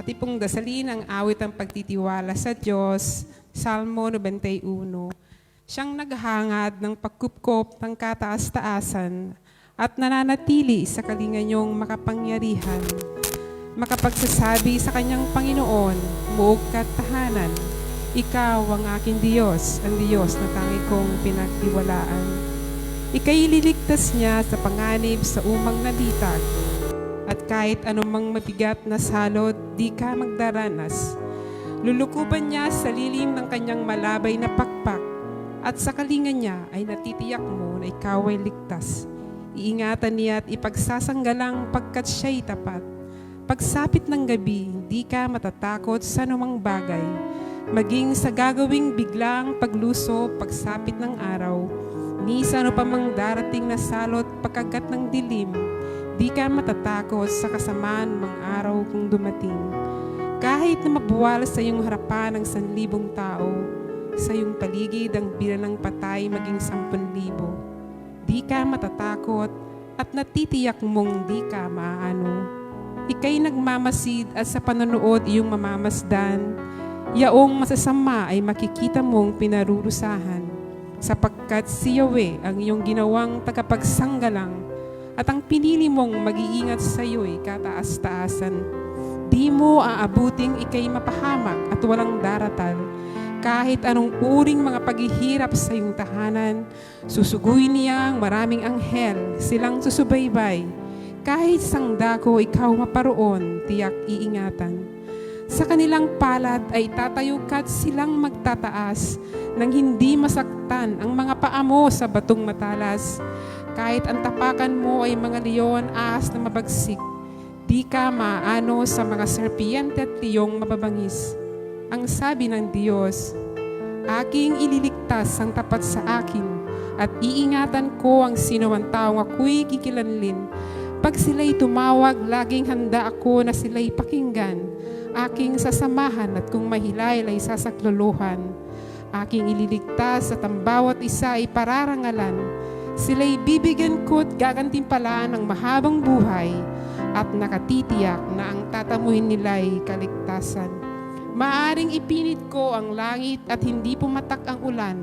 Speaker 7: Ati pong dasalin ang awit ng pagtitiwala sa Diyos, Salmo 91. Siyang naghangad ng pagkupkop ng kataas-taasan at nananatili sa kalinganyong makapangyarihan. Makapagsasabi sa kanyang Panginoon, muog ka't tahanan. Ikaw ang aking Diyos, ang Diyos na tangi kong pinagtiwalaan. Ika'y liligtas niya sa panganib sa umang nalitag. At kahit anumang mabigat na salot, di ka magdaranas. Lulukuban niya sa lilim ng kanyang malabay na pakpak. At sa kalinga niya ay natitiyak mo na ikaw ay ligtas. Iingatan niya at ipagsasanggalang pagkat siya'y tapat. Pagsapit ng gabi, hindi ka matatakot sa anumang bagay. Maging sa gagawing biglang pagluso, pagsapit ng araw. Ni sa ano pa mang darating na salot pagkagat ng dilim, di ka matatakot sa kasamaan mang araw kung dumating. Kahit na mabuwal sa iyong harapan ng 1,000 tao, sa iyong paligid ang bilang ng patay maging 10,000. Di ka matatakot at natitiyak mong di ka maaano. Ika'y nagmamasid at sa panonood iyong mamamasdan. Yaong masasama ay makikita mong pinarurusahan, sapagkat si Yahweh ang iyong ginawang tagapagsanggalang at ang pinili mong mag-iingat sa iyo'y kataas-taasan. Di mo aabuting ika'y mapahamak at walang daratal. Kahit anong uring mga paghihirap sa iyong tahanan, susuguin niya ang maraming anghel, silang susubaybay. Kahit sang dako ikaw maparoon, tiyak iingatan. Sa kanilang palad ay tatayo ka't silang magtataas nang hindi masaktan ang mga paa mo sa batong matalas. Kahit ang tapakan mo ay mga leon, ahas na mabagsik, di ka maano sa mga serpiente at liyong mababangis. Ang sabi ng Diyos, aking ililigtas ang tapat sa akin at iingatan ko ang sinuman taong ako'y kikilanlin. Pag sila'y tumawag, laging handa ako na sila'y pakinggan. Aking sasamahan at kung mahilay ay sasakluluhan. Aking ililigtas at ang bawat isa ay pararangalan. Sila'y bibigyan ko't gagantimpalaan ng mahabang buhay at nakatitiyak na ang tatamuhin nila'y kaligtasan. Maaring ipinit ko ang langit at hindi pumatak ang ulan.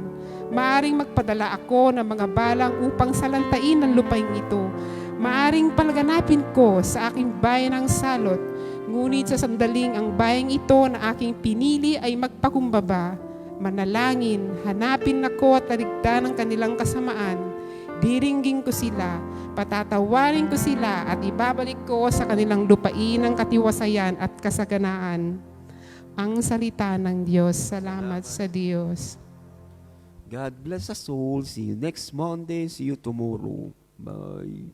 Speaker 7: Maaring magpadala ako ng mga balang upang salantain ang lupain ito. Maaring palaganapin ko sa aking bayan ang salot. Ngunit sa sandaling ang bayang ito na aking pinili ay magpakumbaba. Manalangin, hanapin ako at taligdan ang kanilang kasamaan. Diringgin ko sila, patatawarin ko sila at ibabalik ko sa kanilang lupain ang katiwasayan at kasaganaan. Ang salita ng Diyos. Salamat sa Diyos.
Speaker 5: God bless us all. See you next Monday. See you tomorrow. Bye.